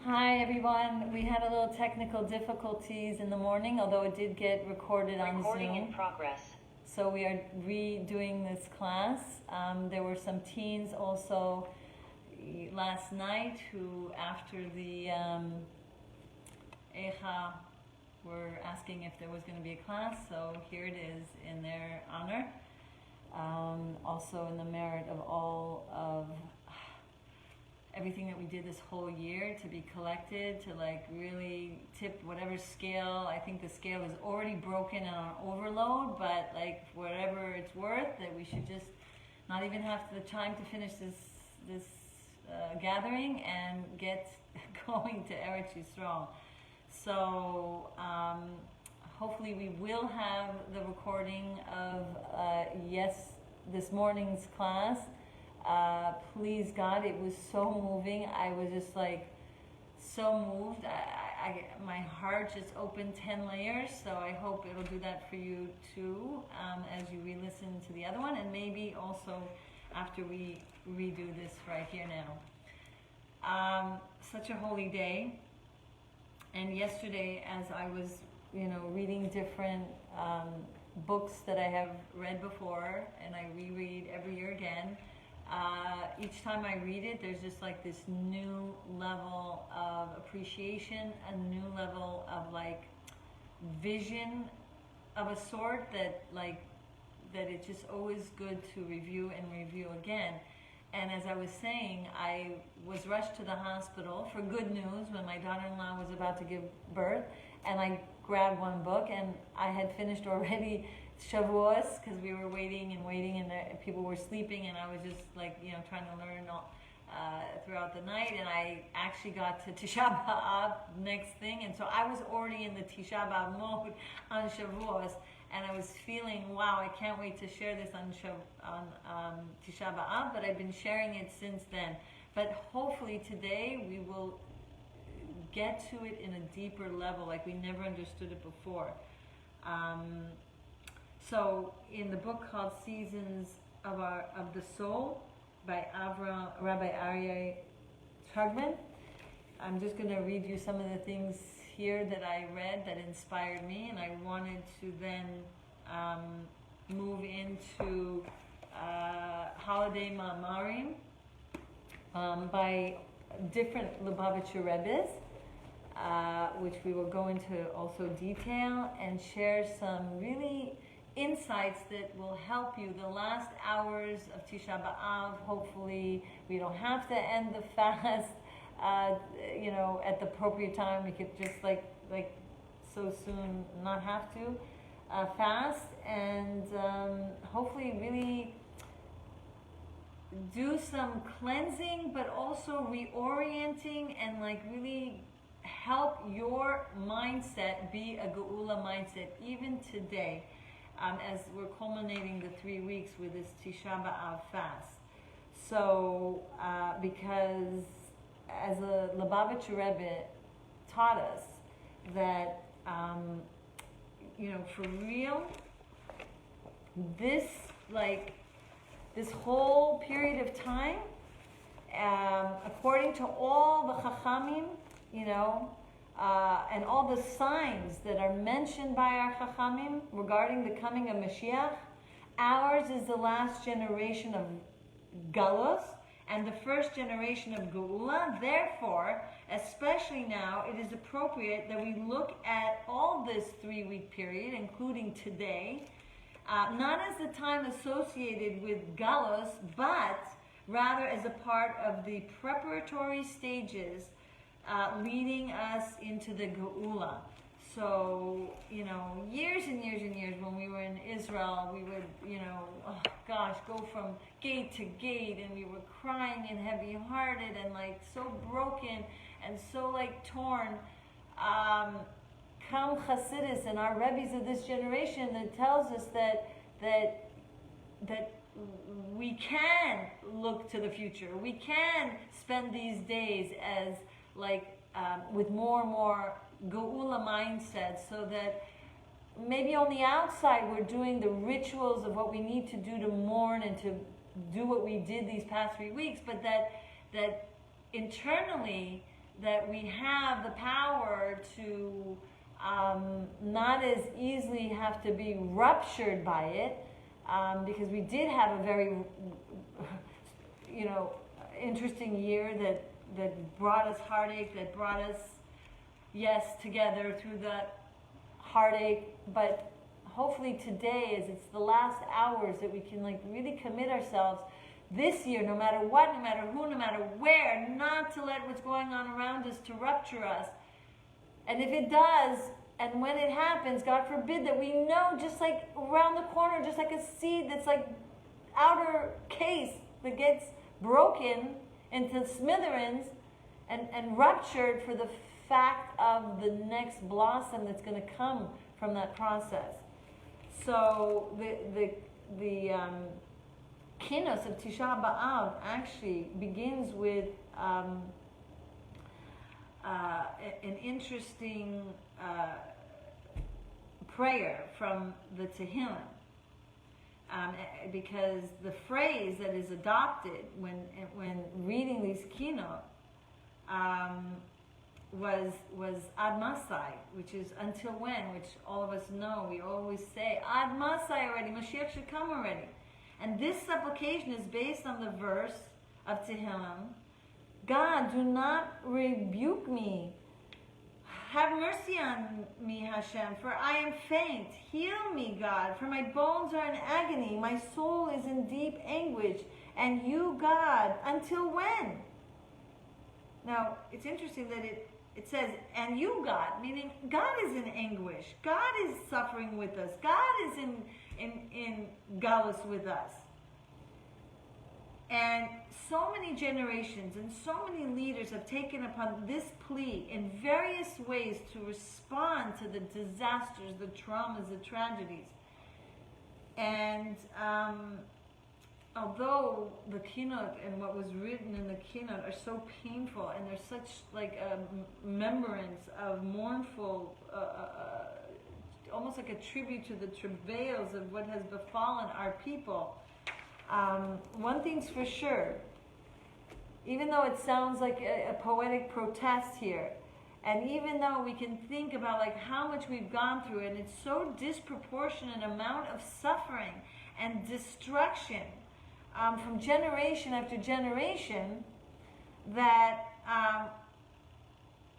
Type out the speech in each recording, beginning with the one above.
Hi everyone. We had a little technical difficulties in the morning, although it did get recorded on Recording Zoom. in progress. So we are redoing this class. There were some teens also last night who, after the Echa, were asking if there was going to be a class. So here it is in their honor. Also in the merit of all of everything that we did this whole year, to be collected, to like really tip whatever scale. I think the scale is already broken and on overload, but like whatever it's worth, that we should just not even have the time to finish this gathering and get going to Eretz Yisrael. So hopefully we will have the recording of this morning's class. Please God, it was so moving. I was just like so moved. My heart just opened 10 layers, so I hope it'll do that for you too, as you re-listen to the other one, and maybe also after we redo this right here now. Such a holy day. And yesterday, as I was reading different books that I have read before, and I reread every year again, each time I read it, there's just like this new level of appreciation, a new level of like vision of a sort that it's just always good to review and review again. And as I was saying, I was rushed to the hospital for good news when my daughter-in-law was about to give birth, and I grabbed one book, and I had finished already Shavuos, because we were waiting, and people were sleeping, and I was just like, trying to learn throughout the night, and I actually got to Tisha B'Av next thing, and so I was already in the Tisha B'Av mode on Shavuos, and I was feeling, wow, I can't wait to share this on Tisha B'Av, but I've been sharing it since then. But hopefully today we will get to it in a deeper level, like we never understood it before. So in the book called Seasons of the Soul by Rabbi Aryeh Trugman, I'm just going to read you some of the things here that I read that inspired me, and I wanted to then move into holiday ma'amarim by different Lubavitcher Rebbes, which we will go into also detail and share some really insights that will help you the last hours of Tisha B'Av. Hopefully we don't have to end the fast at the appropriate time. We could just like so soon not have to fast, and hopefully really do some cleansing, but also reorienting, and like really help your mindset be a Geula mindset even today, as we're culminating the 3 weeks with this Tisha B'Av fast. So because as a Lubavitcher Rebbe taught us that for real, this whole period of time, according to all the Chachamim, and all the signs that are mentioned by our Chachamim regarding the coming of Mashiach, ours is the last generation of Galus and the first generation of Geula. Therefore, especially now, it is appropriate that we look at all this 3-week period, including today, not as the time associated with Galus, but rather as a part of the preparatory stages leading us into the Geula. So, years and years and years when we were in Israel, we would, go from gate to gate, and we were crying and heavy-hearted and like so broken and so like torn. Come Chassidus and our Rebbes of this generation that tells us that we can look to the future. We can spend these days as with more and more Geula mindset, so that maybe on the outside we're doing the rituals of what we need to do to mourn and to do what we did these past 3 weeks, but that internally that we have the power to not as easily have to be ruptured by it, because we did have a very, interesting year that brought us heartache, that brought us, yes, together through that heartache. But hopefully today, as it's the last hours, that we can really commit ourselves this year, no matter what, no matter who, no matter where, not to let what's going on around us to rupture us. And if it does, and when it happens, God forbid, that we know, just like around the corner, just like a seed that's like outer case that gets broken into smithereens and ruptured for the fact of the next blossom that's going to come from that process. So the kinos of Tisha B'Av actually begins with an interesting prayer from the Tehillim, because the phrase that is adopted when reading these kinot was Ad Masai, which is until when, which all of us know. We always say Ad Masai already, Mashiach should come already. And this supplication is based on the verse of Tehillim, God, do not rebuke me. Have mercy on me, Hashem, for I am faint. Heal me, God, for my bones are in agony. My soul is in deep anguish. And you, God, until when? Now, it's interesting that it says, and you, God, meaning God is in anguish. God is suffering with us. God is in galus with us. And so many generations and so many leaders have taken upon this plea in various ways to respond to the disasters, the traumas, the tragedies. And although the kinot and what was written in the kinot are so painful, and there's such a remembrance of mournful, almost like a tribute to the travails of what has befallen our people, one thing's for sure, even though it sounds like a poetic protest here, and even though we can think about how much we've gone through, and it's so disproportionate amount of suffering and destruction from generation after generation, that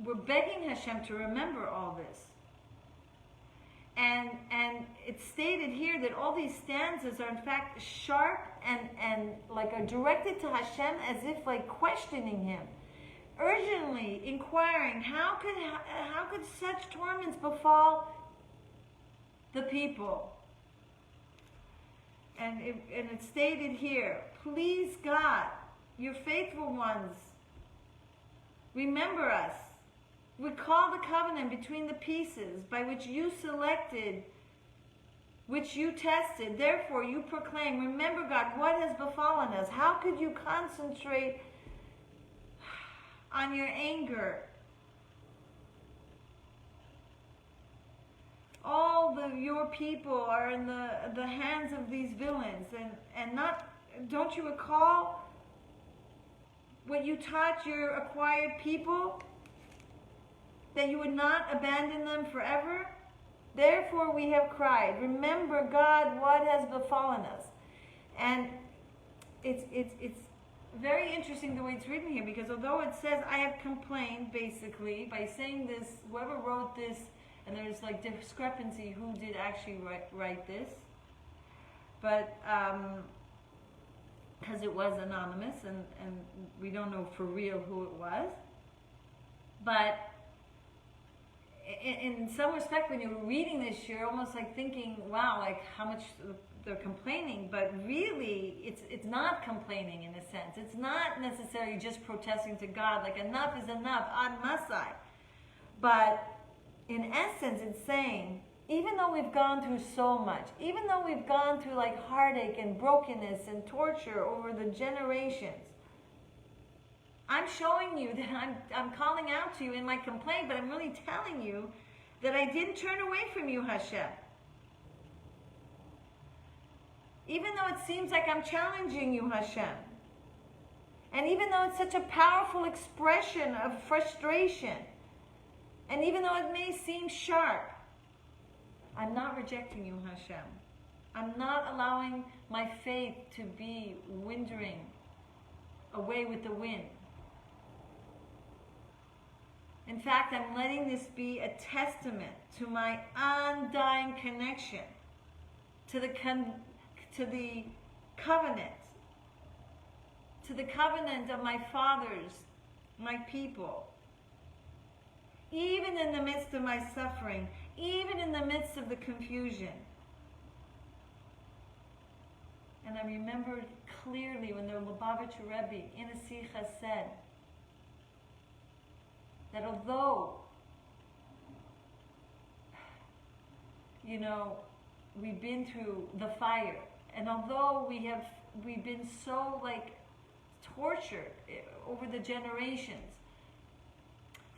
we're begging Hashem to remember all this. And it's stated here that all these stanzas are in fact sharp and are directed to Hashem, as if questioning Him, urgently inquiring, how could such torments befall the people? And it's stated here, please God, your faithful ones, remember us. Recall the covenant between the pieces by which you selected, which you tested. Therefore you proclaim, remember God, what has befallen us. How could you concentrate on your anger? All your people are in the hands of these villains, and don't you recall what you taught your acquired people? That you would not abandon them forever? Therefore we have cried, remember God, what has befallen us. And it's very interesting the way it's written here, because although it says I have complained, basically, by saying this, whoever wrote this, and there's discrepancy who did actually write this, but because it was anonymous, and we don't know for real who it was, but in some respect, when you're reading this, you're almost thinking, wow, how much they're complaining, but really it's not complaining in a sense. It's not necessarily just protesting to God, enough is enough, ad masai. But in essence, it's saying, even though we've gone through so much, even though we've gone through heartache and brokenness and torture over the generations, I'm showing you that I'm calling out to you in my complaint, but I'm really telling you that I didn't turn away from you, Hashem. Even though it seems like I'm challenging you, Hashem. And even though it's such a powerful expression of frustration, and even though it may seem sharp, I'm not rejecting you, Hashem. I'm not allowing my faith to be wandering away with the wind. In fact, I'm letting this be a testament to my undying connection to the covenant, to the covenant of my fathers, my people. Even in the midst of my suffering, even in the midst of the confusion. And I remember clearly when the Lubavitcher Rebbe in a Sikha said that although, we've been through the fire, and although we've been so tortured over the generations,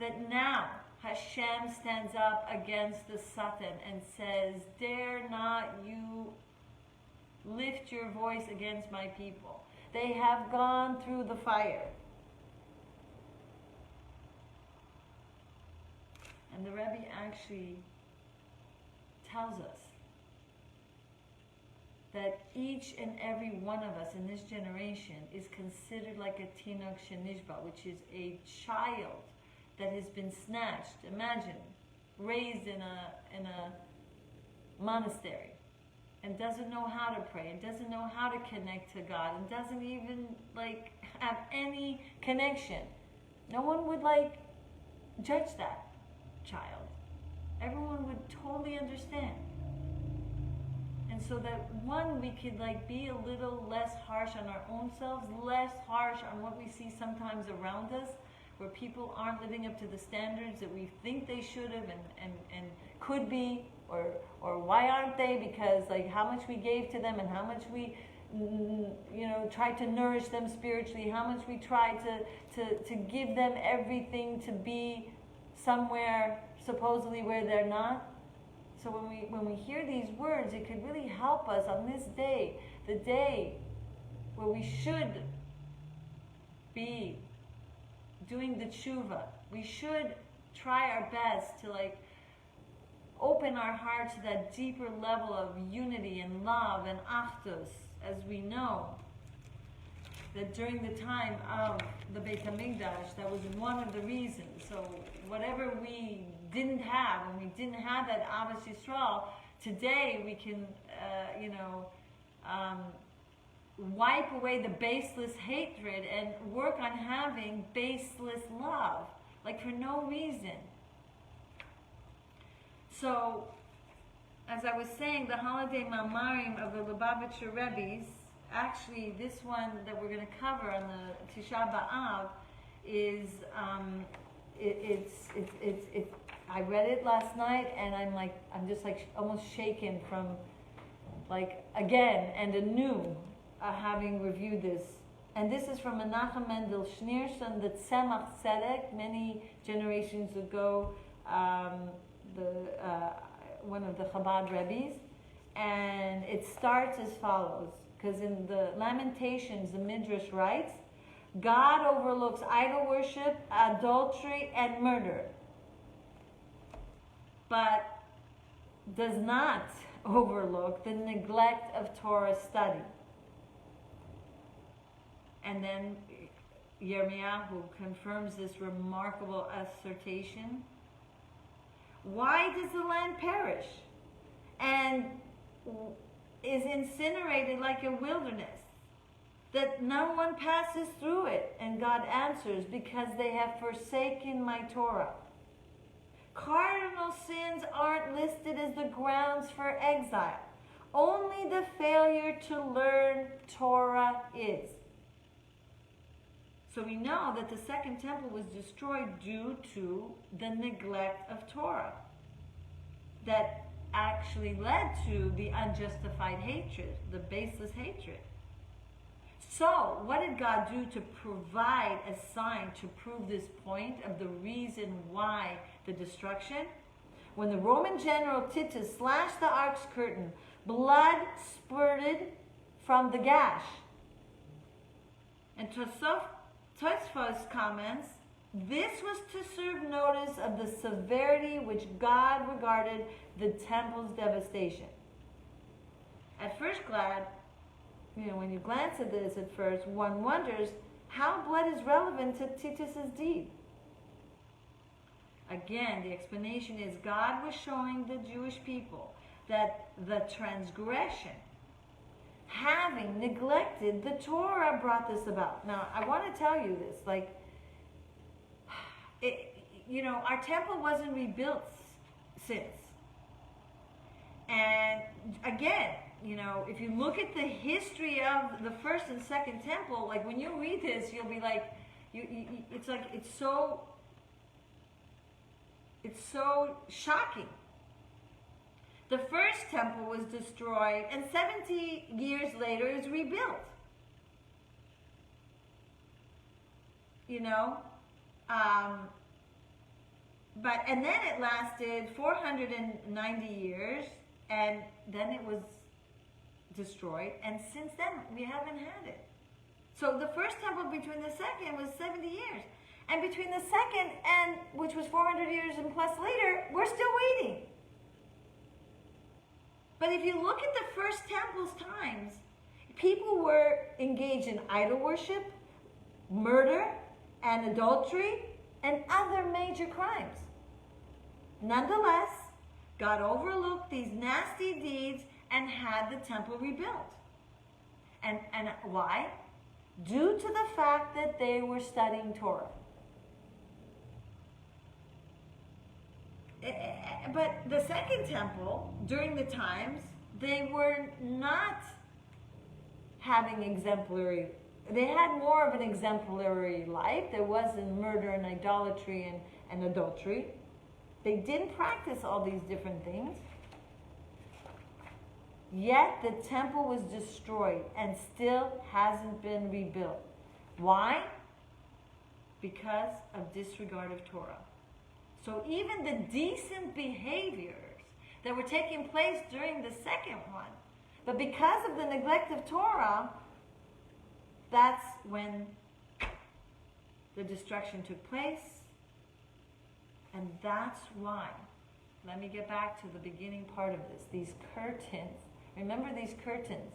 that now Hashem stands up against the Satan and says, dare not you lift your voice against my people. They have gone through the fire. And the Rebbe actually tells us that each and every one of us in this generation is considered like a tinok shenishba, which is a child that has been snatched. Imagine, raised in a monastery, and doesn't know how to pray, and doesn't know how to connect to God, and doesn't even have any connection. No one would judge that child. Everyone would totally understand. And so that we could be a little less harsh on our own selves, less harsh on what we see sometimes around us, where people aren't living up to the standards that we think they should have and could be, or why aren't they? Because how much we gave to them and how much we tried to nourish them spiritually, how much we tried to give them everything to be somewhere supposedly where they're not. So when we hear these words, it could really help us on this day, the day where we should be doing the tshuva. We should try our best to open our hearts to that deeper level of unity and love and achdus, as we know that during the time of the Beit HaMikdash, that was one of the reasons. So whatever we didn't have, when we didn't have that Ahavas Yisrael, today we can, wipe away the baseless hatred and work on having baseless love, for no reason. So, as I was saying, the holiday Mamarim of the Lubavitcher Rebbe's, actually this one that we're going to cover on the Tisha B'Av is, I read it last night and I'm just almost shaken from again and anew having reviewed this. And this is from Menachem Mendel Schneerson, the Tzemach Tzedek, many generations ago, one of the Chabad Rebbe's. And it starts as follows, because in the Lamentations, the Midrash writes, God overlooks idol worship, adultery, and murder, but does not overlook the neglect of Torah study. And then Yirmiyahu confirms this remarkable assertion. Why does the land perish and is incinerated like a wilderness, that no one passes through it? And God answers, because they have forsaken my Torah. Cardinal sins aren't listed as the grounds for exile. Only the failure to learn Torah is. So we know that the second temple was destroyed due to the neglect of Torah that actually led to the unjustified hatred, the baseless hatred. So what did God do to provide a sign to prove this point of the reason why the destruction? When the Roman general Titus slashed the ark's curtain, blood spurted from the gash. And Tosaf Tosfos comments, this was to serve notice of the severity which God regarded the temple's devastation. At first glance, when you glance at this at first, one wonders how blood is relevant to Titus's deed. Again, the explanation is God was showing the Jewish people that the transgression, having neglected the Torah, brought this about. Now, I want to tell you this, our temple wasn't rebuilt since. And again, if you look at the history of the first and second temple, like when you read this, you'll be like, it's so shocking. The first temple was destroyed, and 70 years later it was rebuilt. And then it lasted 490 years, and then it was destroyed, and since then we haven't had it. So the first temple between the second was 70 years. And between the second and, which was 400 years and plus later, we're still waiting. But if you look at the first temple's times, people were engaged in idol worship, murder, and adultery, and other major crimes. Nonetheless, God overlooked these nasty deeds and had the temple rebuilt. And why? Due to the fact that they were studying Torah. But the second temple, during the times, they were not having they had more of an exemplary life. There wasn't murder and idolatry and adultery. They didn't practice all these different things. Yet the temple was destroyed and still hasn't been rebuilt. Why? Because of disregard of Torah. So even the decent behaviors that were taking place during the second one, but because of the neglect of Torah, that's when the destruction took place. And that's why, let me get back to the beginning part of this, these curtains. Remember these curtains,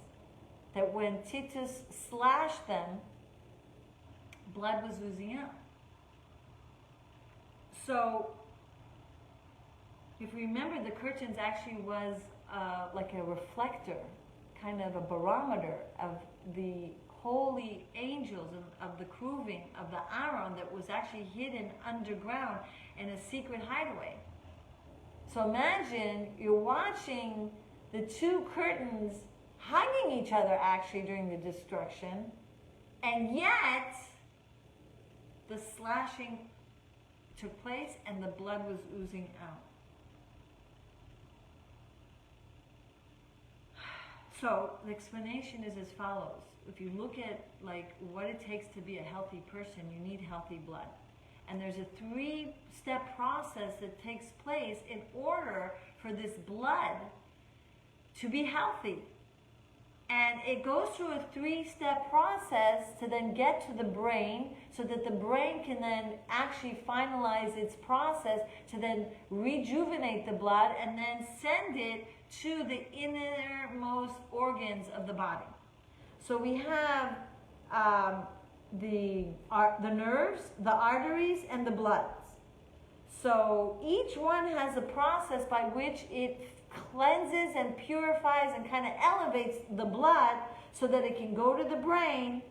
that when Titus slashed them, blood was oozing out. So, if you remember, the curtains actually was like a reflector, kind of a barometer of the holy angels and of the cruvim of the Aaron that was actually hidden underground in a secret hideaway. So imagine you're watching the two curtains hugging each other actually during the destruction, and yet the slashing took place and the blood was oozing out. So the explanation is as follows. If you look at what it takes to be a healthy person, you need healthy blood. And there's a 3-step process that takes place in order for this blood to be healthy. And it goes through a 3-step process to then get to the brain, so that the brain can then actually finalize its process to then rejuvenate the blood and then send it to the innermost organs of the body. So we have the nerves, the arteries, and the bloods. So each one has a process by which it cleanses and purifies and kind of elevates the blood so that it can go to the brain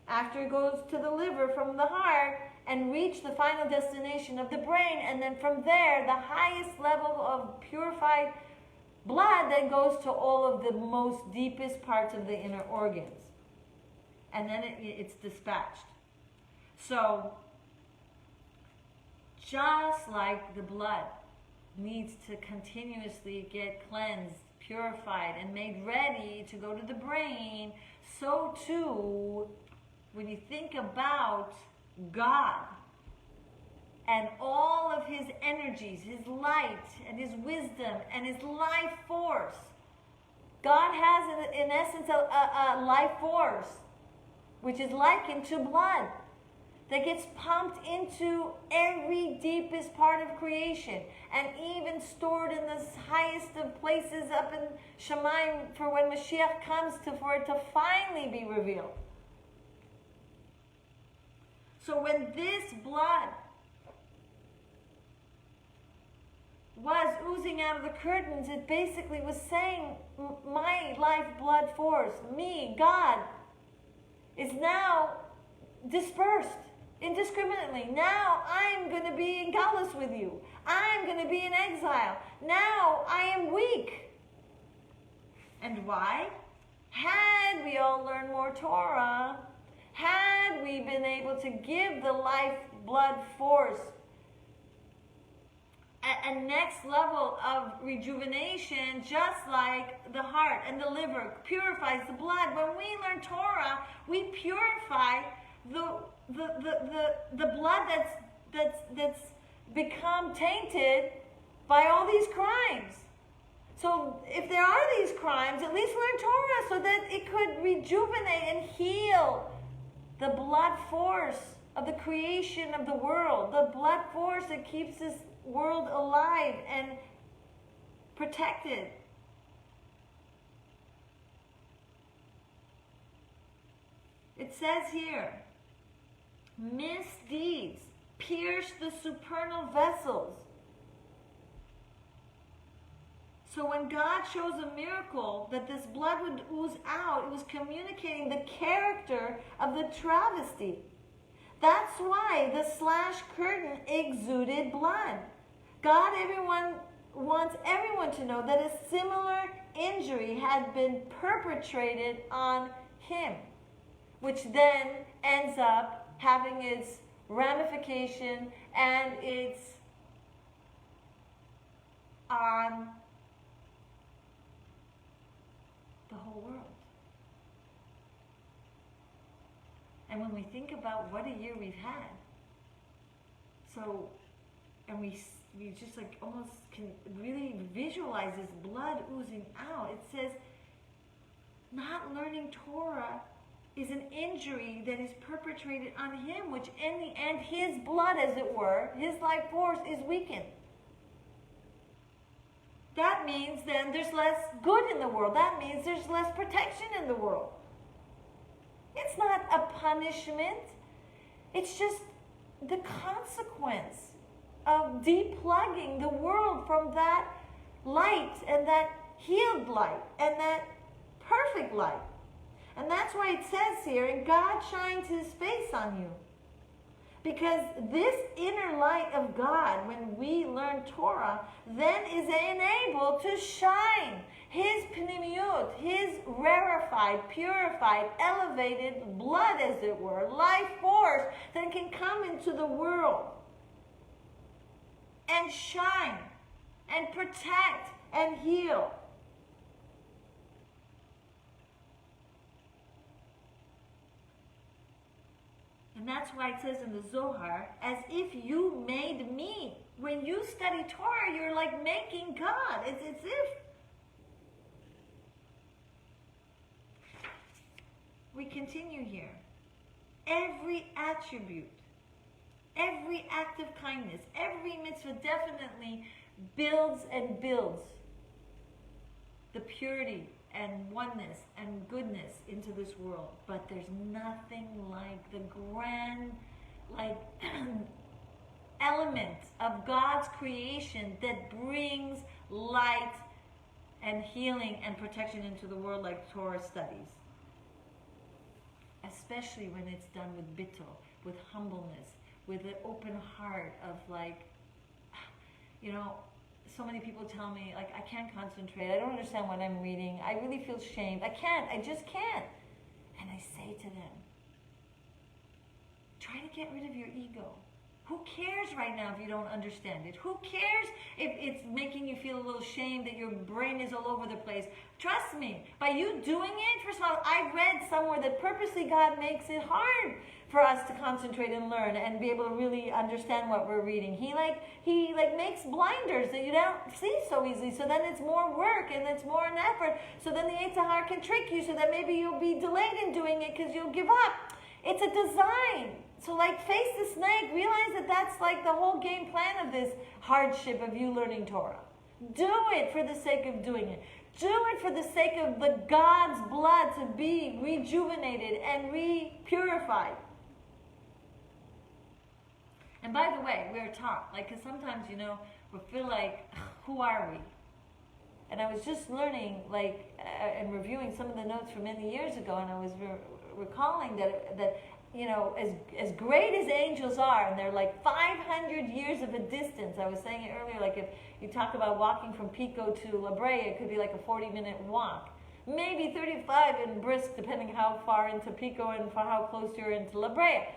after it goes to the liver from the heart and reach the final destination of the brain. And then from there, the highest level of purified blood then goes to all of the most deepest parts of the inner organs. And then it's dispatched. So, just like the blood needs to continuously get cleansed, purified, and made ready to go to the brain, so too, when you think about God and all of His energies, His light and His wisdom and His life force, God has in essence a life force which is likened to blood. that gets pumped into every deepest part of creation and even stored in the highest of places up in Shemaim for when Mashiach comes for it to finally be revealed. So when this blood was oozing out of the curtains, it basically was saying, my lifeblood force, me, God, is now dispersed indiscriminately. Now I'm going to be in galus with you. I'm going to be in exile. Now I am weak. And why? Had we all learned more Torah, had we been able to give the lifeblood force a next level of rejuvenation, just like the heart and the liver purifies the blood. When we learn Torah, we purify the blood that's become tainted by all these crimes. So if there are these crimes, at least learn Torah so that it could rejuvenate and heal the blood force of the creation of the world, the blood force that keeps this world alive and protected. It says here, misdeeds pierce the supernal vessels. So when God shows a miracle that this blood would ooze out, it was communicating the character of the travesty. That's why the slash curtain exuded blood. God wants everyone to know that a similar injury had been perpetrated on him, which then ends up having its ramification and its on the whole world. And when we think about what a year we've had, and we just like almost can really visualize this blood oozing out. It says, not learning Torah is an injury that is perpetrated on him, which in the end, his blood, as it were, his life force is weakened. That means then there's less good in the world. That means there's less protection in the world. It's not a punishment. It's just the consequence of deplugging the world from that light and that healed light and that perfect light. And that's why it says here, and God shines his face on you. Because this inner light of God, when we learn Torah, then is enabled to shine his pnimiyut, his rarefied, purified, elevated blood, as it were, life force that can come into the world and shine and protect and heal. And that's why it says in the Zohar, as if you made me. When you study Torah, you're like making God. It's as if. We continue here. Every attribute, every act of kindness, every mitzvah definitely builds and builds the purity and oneness and goodness into this world. But there's nothing like the grand, element of God's creation that brings light and healing and protection into the world like Torah studies. Especially when it's done with bittul, with humbleness, with an open heart of so many people tell me, I can't concentrate, I don't understand what I'm reading, I really feel shamed, I just can't. And I say to them, try to get rid of your ego. Who cares right now if you don't understand it? Who cares if it's making you feel a little shame that your brain is all over the place? Trust me, by you doing it, first of all, I read somewhere that purposely God makes it hard for us to concentrate and learn and be able to really understand what we're reading. He makes blinders that you don't see so easily, so then it's more work and it's more an effort, so then the Yetzer Hara can trick you so that maybe you'll be delayed in doing it because you'll give up. It's a design. So like face the snake, realize that that's like the whole game plan of this hardship of you learning Torah. Do it for the sake of doing it. Do it for the sake of the God's blood to be rejuvenated and re-purified. And by the way, we're taught, like, because sometimes, we feel like, who are we? And I was just learning, like, and reviewing some of the notes from many years ago, and I was recalling that as great as angels are, and they're like 500 years of a distance. I was saying it earlier, like if you talk about walking from Pico to La Brea, it could be like a 40-minute walk. Maybe 35 in brisk, depending how far into Pico and for how close you're into La Brea.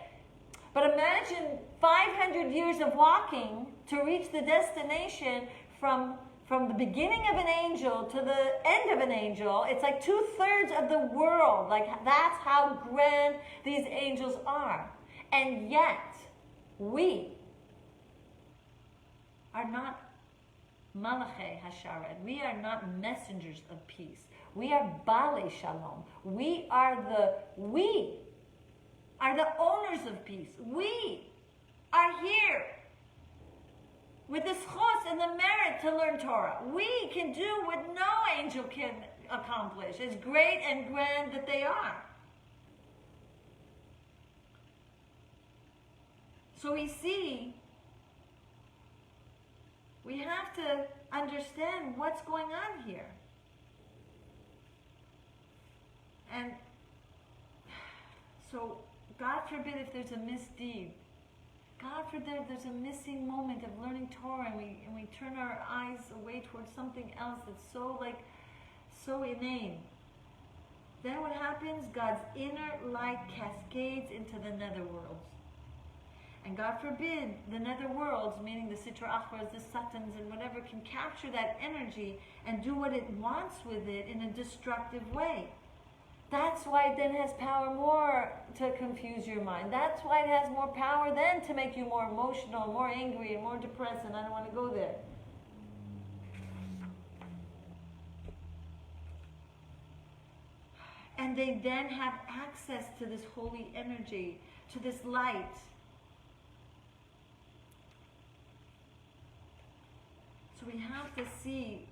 But imagine 500 years of walking to reach the destination from the beginning of an angel to the end of an angel. It's like 2/3 of the world. Like, that's how grand these angels are. And yet, we are not Malachei Hashared. We are not messengers of peace. We are Balei Shalom. We are the owners of peace. We are here with the schos and the merit to learn Torah. We can do what no angel can accomplish, as great and grand that they are. So we see, we have to understand what's going on here. And so, God forbid if there's a misdeed. God forbid there's a missing moment of learning Torah and we turn our eyes away towards something else that's so inane. Then what happens? God's inner light cascades into the netherworlds. And God forbid the netherworlds, meaning the Sitra Achras, the Satans, and whatever, can capture that energy and do what it wants with it in a destructive way. That's why it then has power more to confuse your mind. That's why it has more power then to make you more emotional, more angry, and more depressed, and I don't want to go there. And they then have access to this holy energy, to this light. So we have to see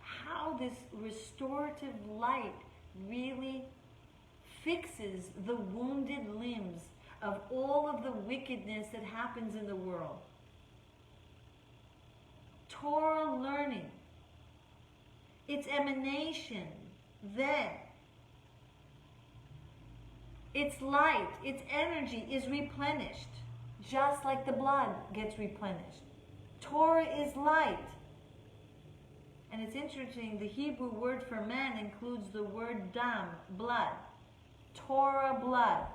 how this restorative light really fixes the wounded limbs of all of the wickedness that happens in the world. Torah learning, its emanation, then, its light, its energy is replenished, just like the blood gets replenished. Torah is light. And it's interesting, the Hebrew word for man includes the word dam, blood. Torah, blood.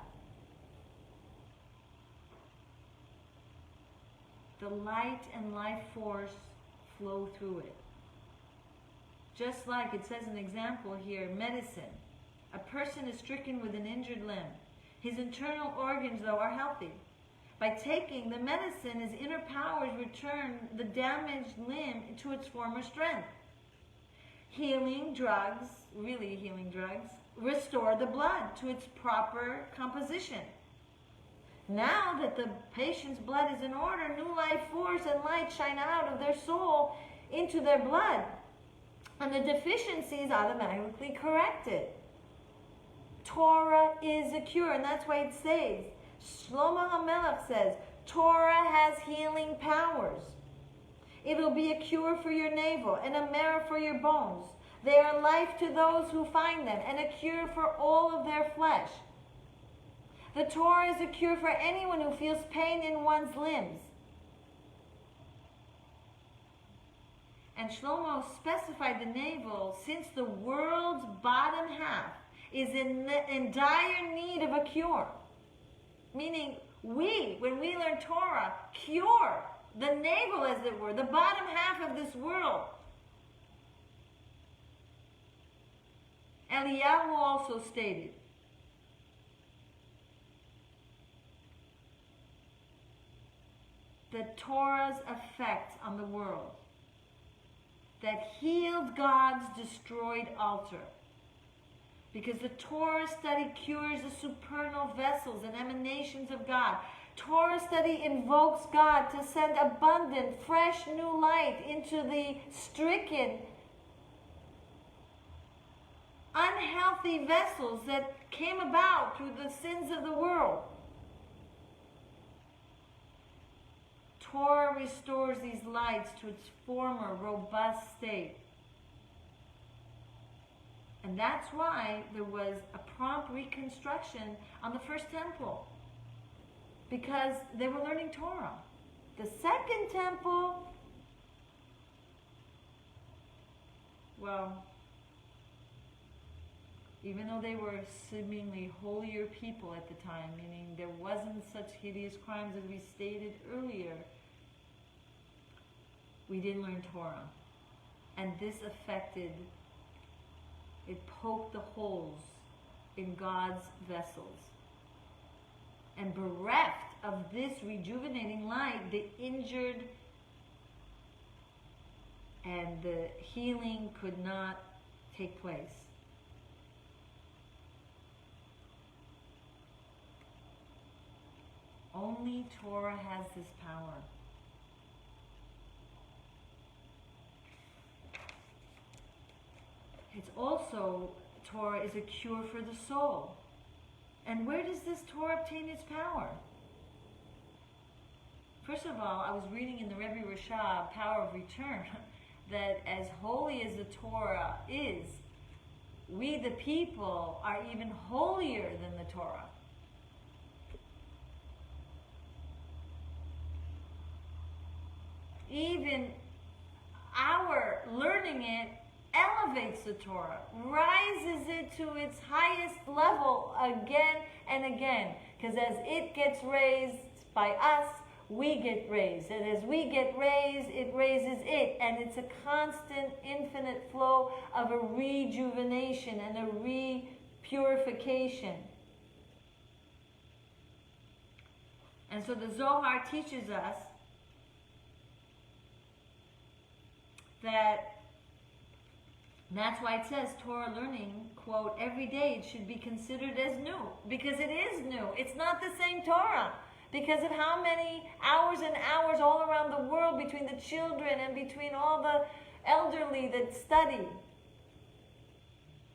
The light and life force flow through it. Just like it says an example here, medicine. A person is stricken with an injured limb. His internal organs, though, are healthy. By taking the medicine, his inner powers return the damaged limb to its former strength. Healing drugs, really healing drugs, restore the blood to its proper composition. Now that the patient's blood is in order, new life force and light shine out of their soul into their blood, and the deficiency is automatically corrected. Torah is a cure, and that's why it says, Shlomo HaMelech says, Torah has healing powers. It will be a cure for your navel and a marrow for your bones. They are life to those who find them and a cure for all of their flesh. The Torah is a cure for anyone who feels pain in one's limbs. And Shlomo specified the navel since the world's bottom half is in dire need of a cure. Meaning we, when we learn Torah, cure the navel, as it were, the bottom half of this world. Eliyahu also stated, the Torah's effect on the world that healed God's destroyed altar, Because the Torah study cures the supernal vessels and emanations of God. Torah study invokes God to send abundant, fresh new light into the stricken, unhealthy vessels that came about through the sins of the world. Torah restores these lights to its former robust state. And that's why there was a prompt reconstruction on the first temple. Because they were learning Torah. The second temple, well, even though they were seemingly holier people at the time, meaning there wasn't such hideous crimes as we stated earlier, we didn't learn Torah. And this affected, it poked the holes in God's vessels. And bereft of this rejuvenating light, the injured and the healing could not take place. Only Torah has this power. It's also, Torah is a cure for the soul. And where does this Torah obtain its power? First of all, I was reading in the Rebbe Rashab, Power of Return, that as holy as the Torah is, we the people are even holier than the Torah. Even our learning it elevates the Torah, rises it to its highest level again and again. Because as it gets raised by us, we get raised. And as we get raised, it raises it. And it's a constant, infinite flow of a rejuvenation and a re-purification. And so the Zohar teaches us that that's why it says Torah learning, quote, every day it should be considered as new. Because it is new. It's not the same Torah. Because of how many hours and hours all around the world between the children and between all the elderly that study.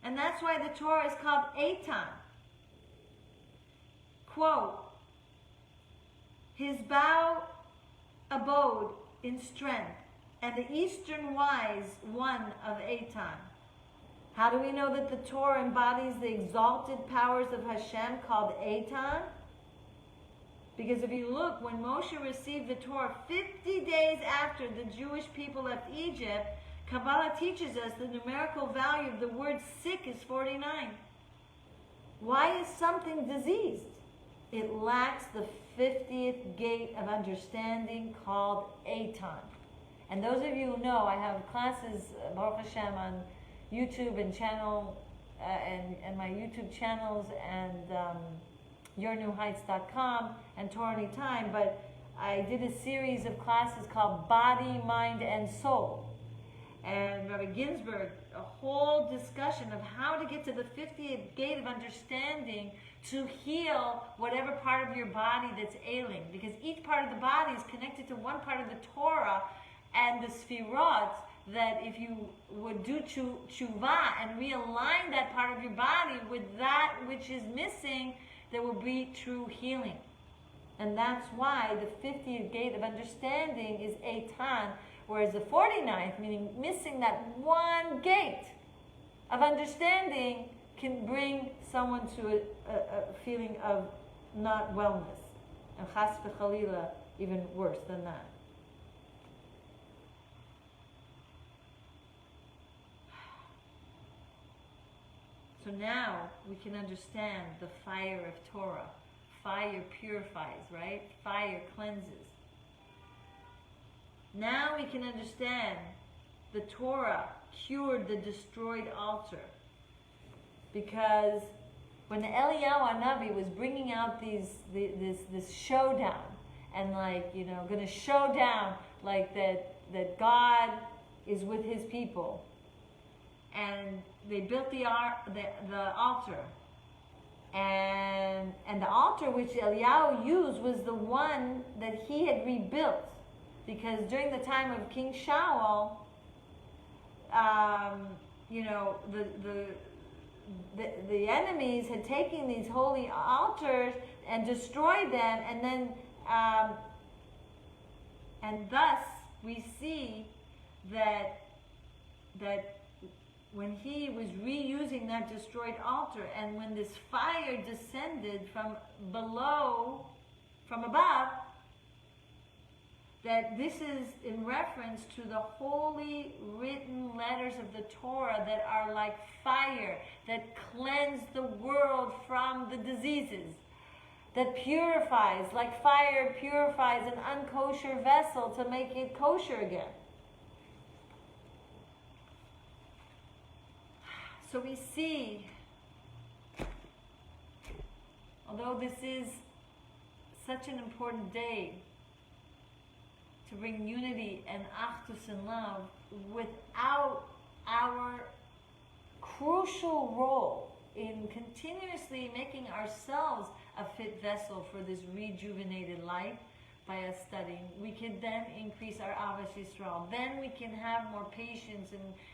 And that's why the Torah is called Eitan. Quote, his bow abode in strength, and the eastern wise one of Eitan. How do we know that the Torah embodies the exalted powers of Hashem called Eitan? Because if you look, when Moshe received the Torah 50 days after the Jewish people left Egypt, Kabbalah teaches us the numerical value of the word sick is 49. Why is something diseased? It lacks the 50th gate of understanding called Eitan. And those of you who know, I have classes, Baruch Hashem, on YouTube and channel, and my YouTube channels, and yournewheights.com and Torah Anytime, but I did a series of classes called Body, Mind, and Soul. And Rabbi Ginsburg, a whole discussion of how to get to the 50th gate of understanding to heal whatever part of your body that's ailing. Because each part of the body is connected to one part of the Torah and the Sfirot, that if you would do tshuva and realign that part of your body with that which is missing, there will be true healing. And that's why the 50th gate of understanding is Eitan, whereas the 49th, meaning missing that one gate of understanding, can bring someone to a feeling of not wellness. And chas v'chalila, even worse than that. So now we can understand the fire of Torah. Fire purifies, right? Fire cleanses. Now we can understand the Torah cured the destroyed altar. Because when Eliyahu Hanavi was bringing out this showdown, and going to show down that God is with his people, and they built the altar. And the altar which Eliyahu used was the one that he had rebuilt, because during the time of King Shaul, the enemies had taken these holy altars and destroyed them, and then and thus we see that when he was reusing that destroyed altar, and when this fire descended from above, that this is in reference to the holy written letters of the Torah that are like fire, that cleanse the world from the diseases, that purifies, like fire purifies an unkosher vessel to make it kosher again. So we see, although this is such an important day to bring unity and achdus and love, without our crucial role in continuously making ourselves a fit vessel for this rejuvenated life by us studying, we can then increase our Avos Yisrael. Then we can have more patience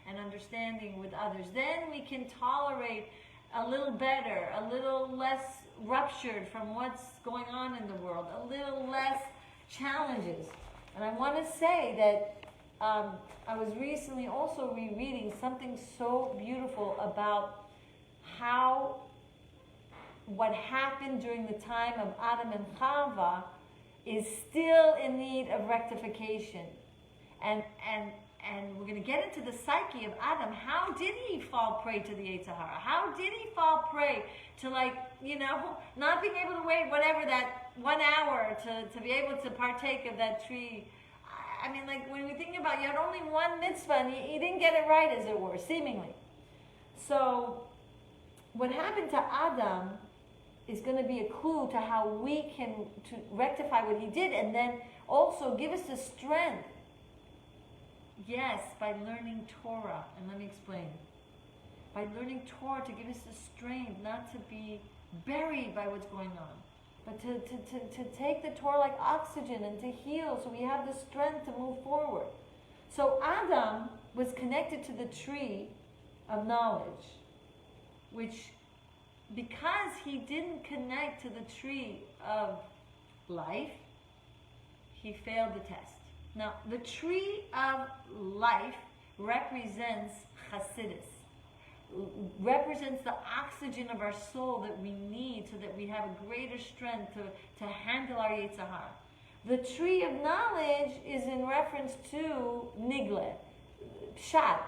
and understanding with others. Then we can tolerate a little better, a little less ruptured from what's going on in the world, a little less challenges. And I want to say that I was recently also rereading something so beautiful about how what happened during the time of Adam and Chava is still in need of rectification. And we're going to get into the psyche of Adam. How did he fall prey to the Yetzer Hara? How did he fall prey to, not being able to wait whatever that 1 hour to be able to partake of that tree? I mean, when we think about, you had only one mitzvah and he didn't get it right, as it were, seemingly. So what happened to Adam is going to be a clue to how we can to rectify what he did, and then also give us the strength. Yes, by learning Torah, and let me explain. By learning Torah to give us the strength not to be buried by what's going on, but to take the Torah like oxygen and to heal, so we have the strength to move forward. So Adam was connected to the tree of knowledge, which, because he didn't connect to the tree of life, he failed the test. Now, the tree of life represents Hasidus, represents the oxygen of our soul that we need so that we have a greater strength to handle our Yetzer Hara. The tree of knowledge is in reference to Nigle, Pshat,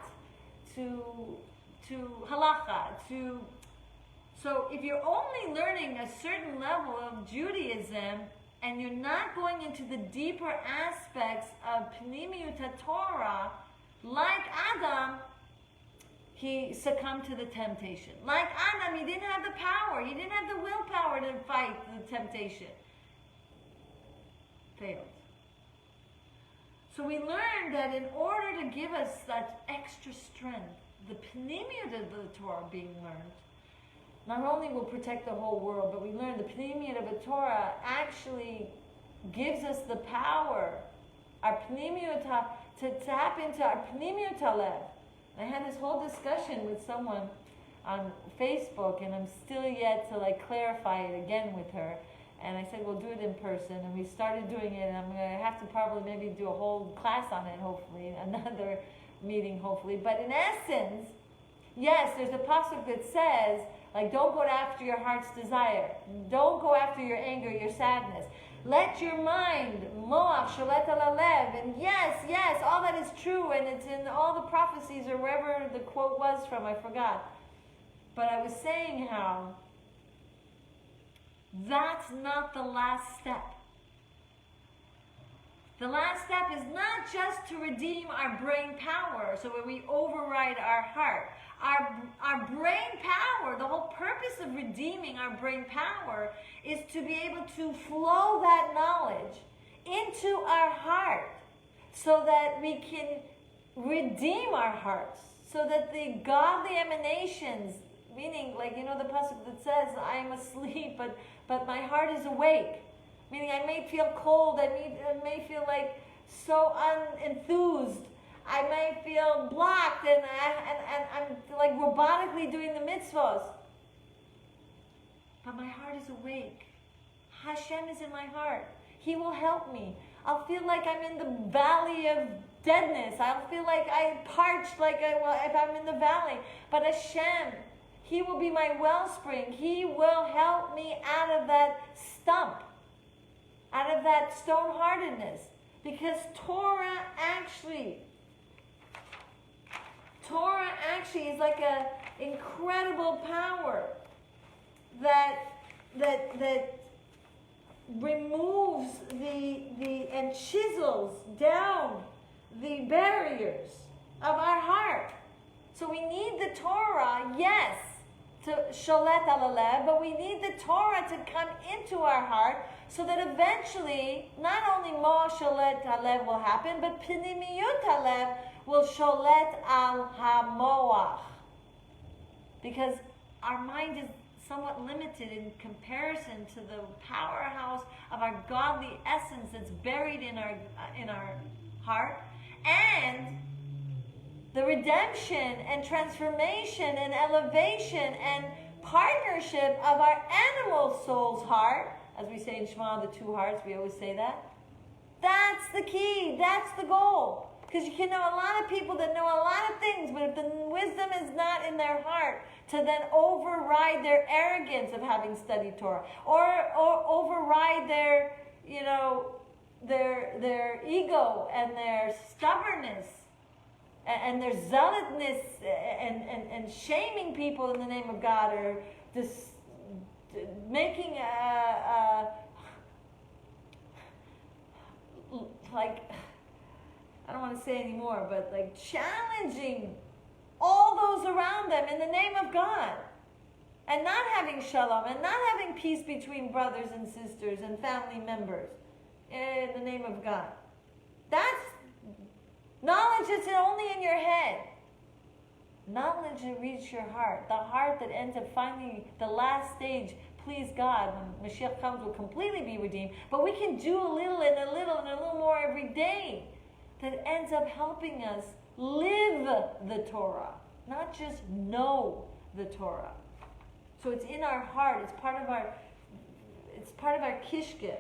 to Halacha, So if you're only learning a certain level of Judaism and you're not going into the deeper aspects of Pnimiyut HaTorah, like Adam, he succumbed to the temptation. Like Adam, he didn't have the power. He didn't have the willpower to fight the temptation. Failed. So we learned that in order to give us that extra strength, the Pnimiyut of the Torah being learned, not only will protect the whole world, but we learn the Pnimiyut of the Torah actually gives us the power, our Pnimiyut, to tap into our Pnimiyut HaLev. I had this whole discussion with someone on Facebook, and I'm still yet to clarify it again with her. And I said, we'll do it in person. And we started doing it, and I'm going to have to probably maybe do a whole class on it, hopefully, another meeting, hopefully. But in essence, yes, there's a pasuk that says, don't go after your heart's desire. Don't go after your anger, your sadness. Let your mind, moach, sholet al halev, and yes, all that is true, and it's in all the prophecies, or wherever the quote was from, I forgot. But I was saying how that's not the last step. The last step is not just to redeem our brain power, so when we override our heart. Our brain power, the whole purpose of redeeming our brain power is to be able to flow that knowledge into our heart so that we can redeem our hearts, so that the godly emanations, meaning, like, the pasuk that says, I am asleep, but my heart is awake. Meaning I may feel cold, I may feel like so unenthused, I may feel blocked, and I'm like robotically doing the mitzvahs. But my heart is awake. Hashem is in my heart. He will help me. I'll feel like I'm in the valley of deadness. I'll feel like I'm parched, if I'm in the valley. But Hashem, He will be my wellspring. He will help me out of that stump, out of that stone-heartedness. Because Torah actually is like an incredible power that removes and chisels down the barriers of our heart. So we need the Torah, yes, to sholet al halev, but we need the Torah to come into our heart so that eventually not only mo sholet halev will happen, but pnimiyut halev will sholet al hamoach. Because our mind is somewhat limited in comparison to the powerhouse of our godly essence that's buried in our heart, and the redemption and transformation and elevation and partnership of our animal soul's heart, as we say in Shema, the two hearts, we always say that. That's the key, that's the goal. Because you can know a lot of people that know a lot of things, but if the wisdom is not in their heart, to then override their arrogance of having studied Torah, or override their ego and their stubbornness and their zealotness and shaming people in the name of God, or this making I don't want to say anymore, but like challenging all those around them in the name of God, and not having shalom, and not having peace between brothers and sisters and family members in the name of God. That's knowledge that's only in your head. Knowledge that reaches your heart, the heart that ends up finally, the last stage, please God, when Mashiach comes, will completely be redeemed. But we can do a little and a little and a little more every day that ends up helping us live the Torah, not just know the Torah. So it's in our heart. It's part of our kishke.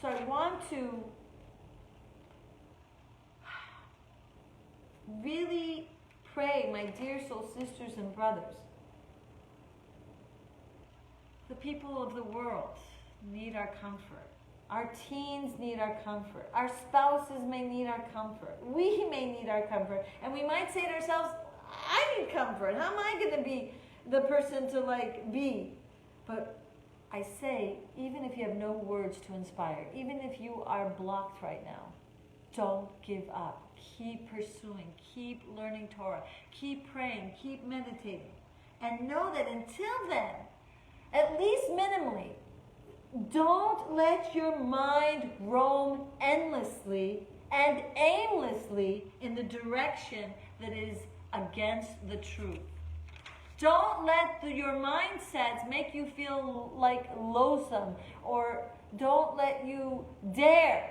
So I want to really pray, my dear soul sisters and brothers. The people of the world need our comfort. Our teens need our comfort. Our spouses may need our comfort. We may need our comfort. And we might say to ourselves, I need comfort. How am I going to be the person to be? But I say, even if you have no words to inspire, even if you are blocked right now, don't give up. Keep pursuing. Keep learning Torah. Keep praying. Keep meditating. And know that until then, at least minimally, don't let your mind roam endlessly and aimlessly in the direction that is against the truth. Don't let your mindsets make you feel like loathsome, or don't let you dare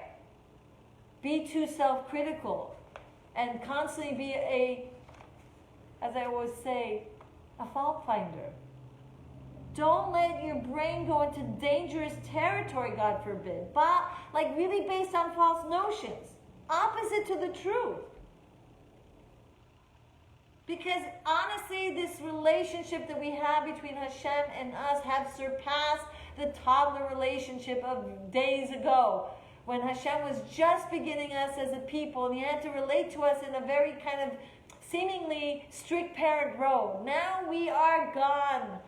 be too self-critical and constantly be as I always say, a fault finder. Don't let your brain go into dangerous territory, God forbid, but really based on false notions, opposite to the truth. Because honestly, this relationship that we have between Hashem and us have surpassed the toddler relationship of days ago, when Hashem was just beginning us as a people, and He had to relate to us in a very kind of seemingly strict parent role. Now we are gone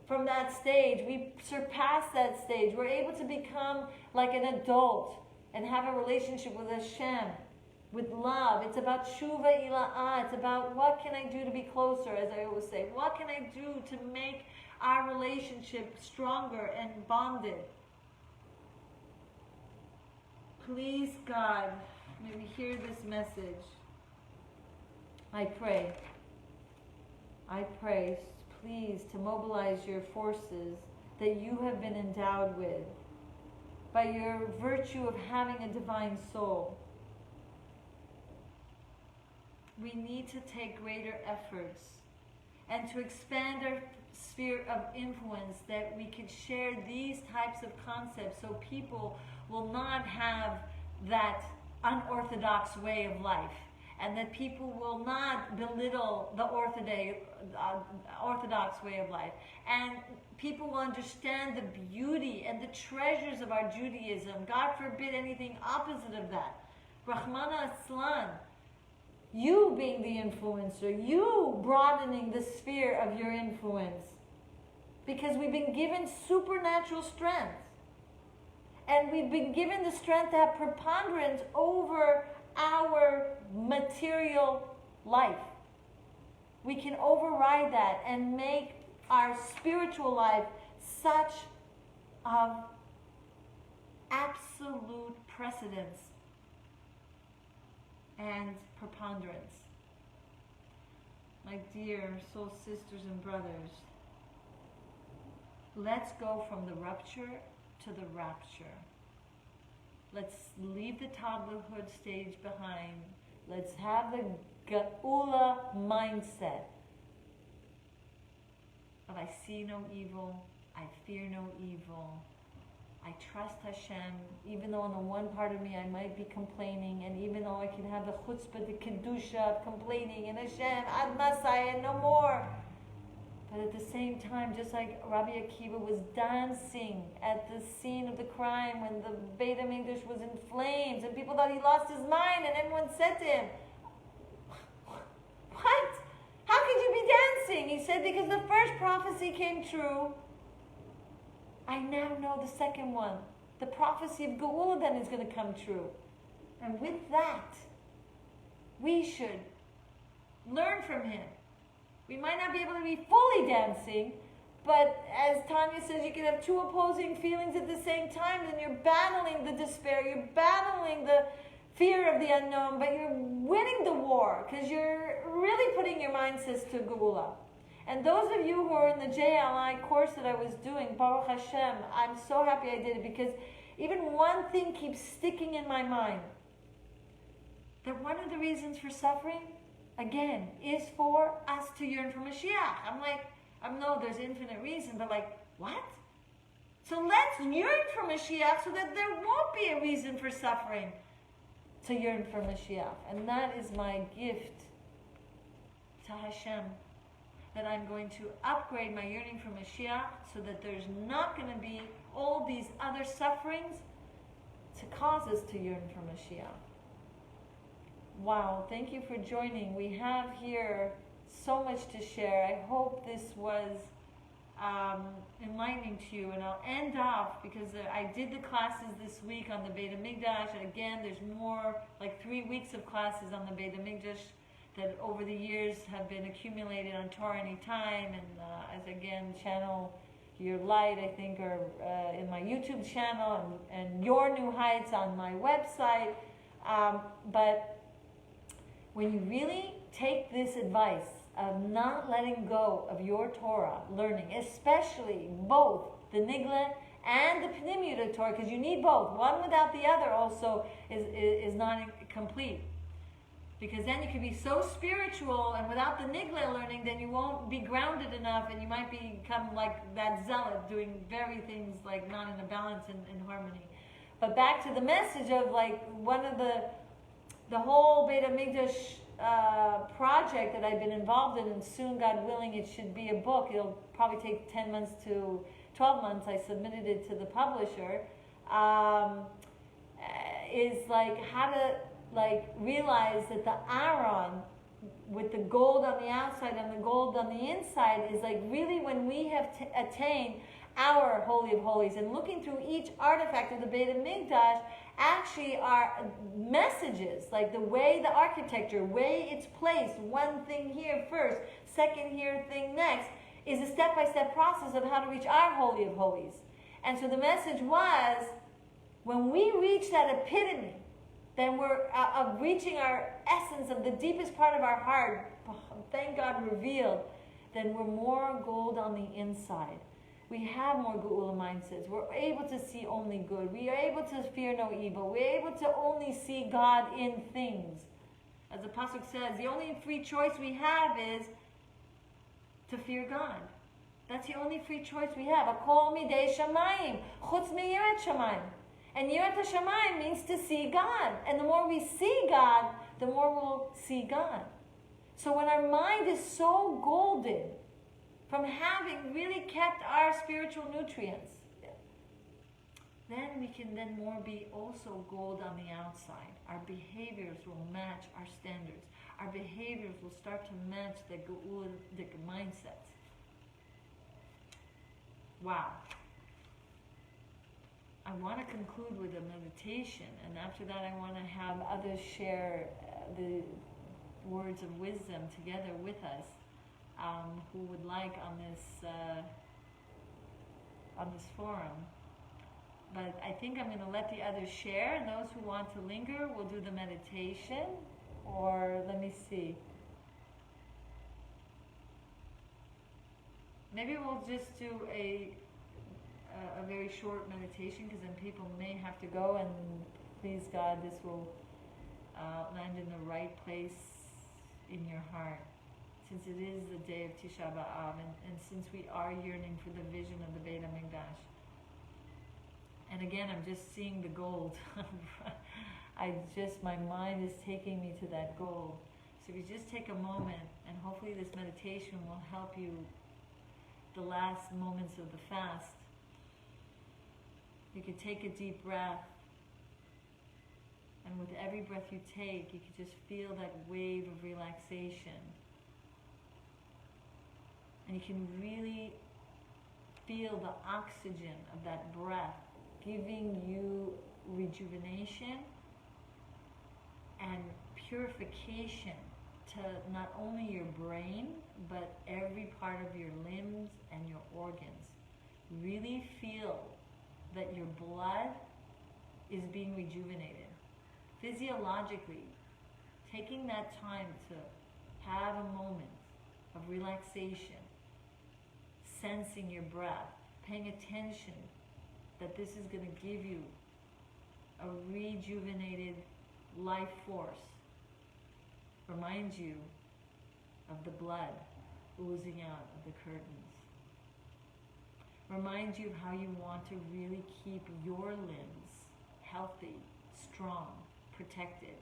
from that stage. We surpassed that stage. We're able to become like an adult and have a relationship with Hashem, with love. It's about tshuva ila'ah. It's about what can I do to be closer, as I always say. What can I do to make our relationship stronger and bonded? Please, God, may we hear this message. I pray, please, to mobilize your forces that you have been endowed with by your virtue of having a divine soul. We need to take greater efforts and to expand our sphere of influence, that we could share these types of concepts so people will not have that unorthodox way of life, and that people will not belittle the orthodox way of life, and people will understand the beauty and the treasures of our Judaism. God forbid anything opposite of that. Rahmana Aslan, you being the influencer, you broadening the sphere of your influence, because we've been given supernatural strength, and we've been given the strength to have preponderance over our material life. We can override that and make our spiritual life such of absolute precedence and preponderance. My dear soul sisters and brothers, let's go from the rupture to the rapture. Let's leave the toddlerhood stage behind. Let's have the Geula mindset of I see no evil, I fear no evil, I trust Hashem, even though on the one part of me I might be complaining, and even though I can have the chutzpah, the kedusha of complaining, and Hashem, Ad Masai, and no more. But at the same time, just like Rabbi Akiva was dancing at the scene of the crime when the Beit HaMikdash was in flames and people thought he lost his mind, and everyone said to him, what? How could you be dancing? He said, because the first prophecy came true. I now know the second one. The prophecy of Geula then is going to come true. And with that, we should learn from him. We might not be able to be fully dancing, but as Tanya says, you can have two opposing feelings at the same time, and you're battling the despair, you're battling the fear of the unknown, but you're winning the war, because you're really putting your mindsets to Geula. And those of you who are in the JLI course that I was doing, Baruch Hashem, I'm so happy I did it, because even one thing keeps sticking in my mind. That one of the reasons for suffering, again, is for us to yearn for Mashiach. I'm like, I know there's infinite reason, but like, what? So let's yearn for Mashiach so that there won't be a reason for suffering to yearn for Mashiach. And that is my gift to Hashem, that I'm going to upgrade my yearning for Mashiach so that there's not going to be all these other sufferings to cause us to yearn for Mashiach. Wow, thank you for joining. We have here so much to share. I hope this was enlightening to you. And I'll end off, because I did the classes this week on the Beit HaMikdash. And again, there's more, like 3 weeks of classes on the Beit HaMikdash that over the years have been accumulated on Torah Anytime. And as again, Channel Your Light, I think, or in my YouTube channel, and Your New Heights on my website. But when you really take this advice of not letting go of your Torah learning, especially both the Nigla and the Pnimiyut Torah, because you need both. One without the other also is not complete. Because then you can be so spiritual, and without the Nigla learning, then you won't be grounded enough, and you might become like that zealot, doing very things like not in a balance and in harmony. But back to the message of like one of the whole Beit HaMikdash project that I've been involved in, and soon, God willing, it should be a book. It'll probably take 10 months to 12 months. I submitted it to the publisher. Is like how to like realize that the Aron with the gold on the outside and the gold on the inside is like really when we have attained our Holy of Holies, and looking through each artifact of the Beit HaMikdash actually are messages, like the way the architecture, way it's placed, one thing here first, second here thing next, is a step-by-step process of how to reach our Holy of Holies. And so the message was, when we reach that epitome, then we're of reaching our essence of the deepest part of our heart, thank God, revealed, then we're more gold on the inside. We have more Geula mindsets. We're able to see only good. We are able to fear no evil. We're able to only see God in things. As the Pasuk says, the only free choice we have is to fear God. That's the only free choice we have. Akol midei shamayim, chutz miyirat shamayim. And yirat shamayim means to see God. And the more we see God, the more we'll see God. So when our mind is so golden from having really kept our spiritual nutrients, then we can then more be also gold on the outside. Our behaviors will match our standards. Our behaviors will start to match the Geulic mindsets. Wow. I want to conclude with a meditation, and after that I want to have others share the words of wisdom together with us, who would like on this forum. But I think I'm going to let the others share, and those who want to linger will do the meditation, or let me see. Maybe we'll just do a very short meditation, because then people may have to go, and please God, this will land in the right place in your heart, since it is the day of Tisha B'Av, and since we are yearning for the vision of the Beit HaMikdash. And again, I'm just seeing the gold. My mind is taking me to that gold. So if you just take a moment, and hopefully this meditation will help you the last moments of the fast. You could take a deep breath, and with every breath you take, you could just feel that wave of relaxation. And you can really feel the oxygen of that breath giving you rejuvenation and purification to not only your brain, but every part of your limbs and your organs. Really feel that your blood is being rejuvenated. Physiologically, taking that time to have a moment of relaxation, sensing your breath, paying attention that this is going to give you a rejuvenated life force, reminds you of the blood oozing out of the curtains. Reminds you of how you want to really keep your limbs healthy, strong, protected.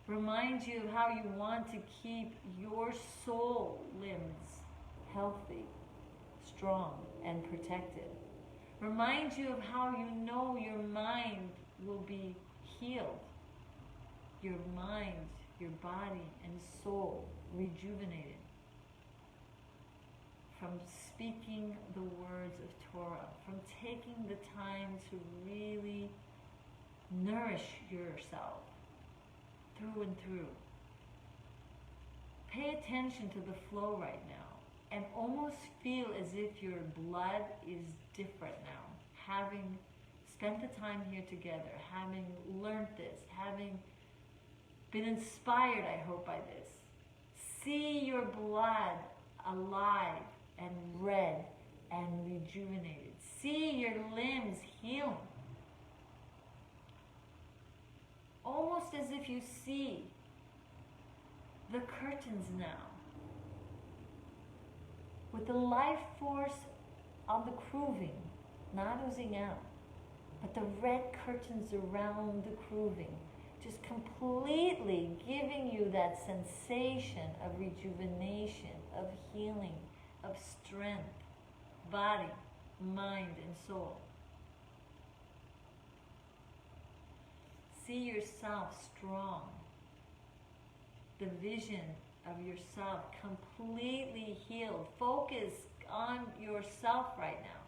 Reminds you of how you want to keep your soul limbs healthy, strong, and protected. Reminds you of how you know your mind will be healed. Your mind, your body, and soul rejuvenated from speaking the words of Torah, from taking the time to really nourish yourself through and through. Pay attention to the flow right now, and almost feel as if your blood is different now. Having spent the time here together, having learned this, having been inspired, I hope, by this. See your blood alive and red and rejuvenated. See your limbs healing. Almost as if you see the curtains now, with the life force on the cruving, not oozing out, but the red curtains around the cruving, just completely giving you that sensation of rejuvenation, of healing, of strength, body, mind, and soul. See yourself strong. The vision of yourself completely healed. Focus on yourself right now.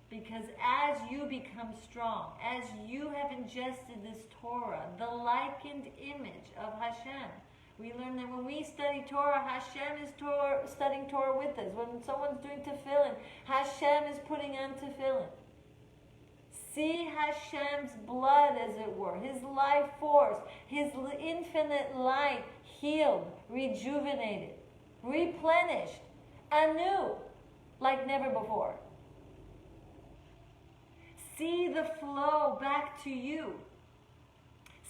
Because as you become strong, as you have ingested this Torah, the likened image of Hashem, we learn that when we study Torah, Hashem is studying Torah with us. When someone's doing tefillin, Hashem is putting on tefillin. See Hashem's blood, as it were, His life force, His infinite light healed, rejuvenated, replenished, anew, like never before. See the flow back to you.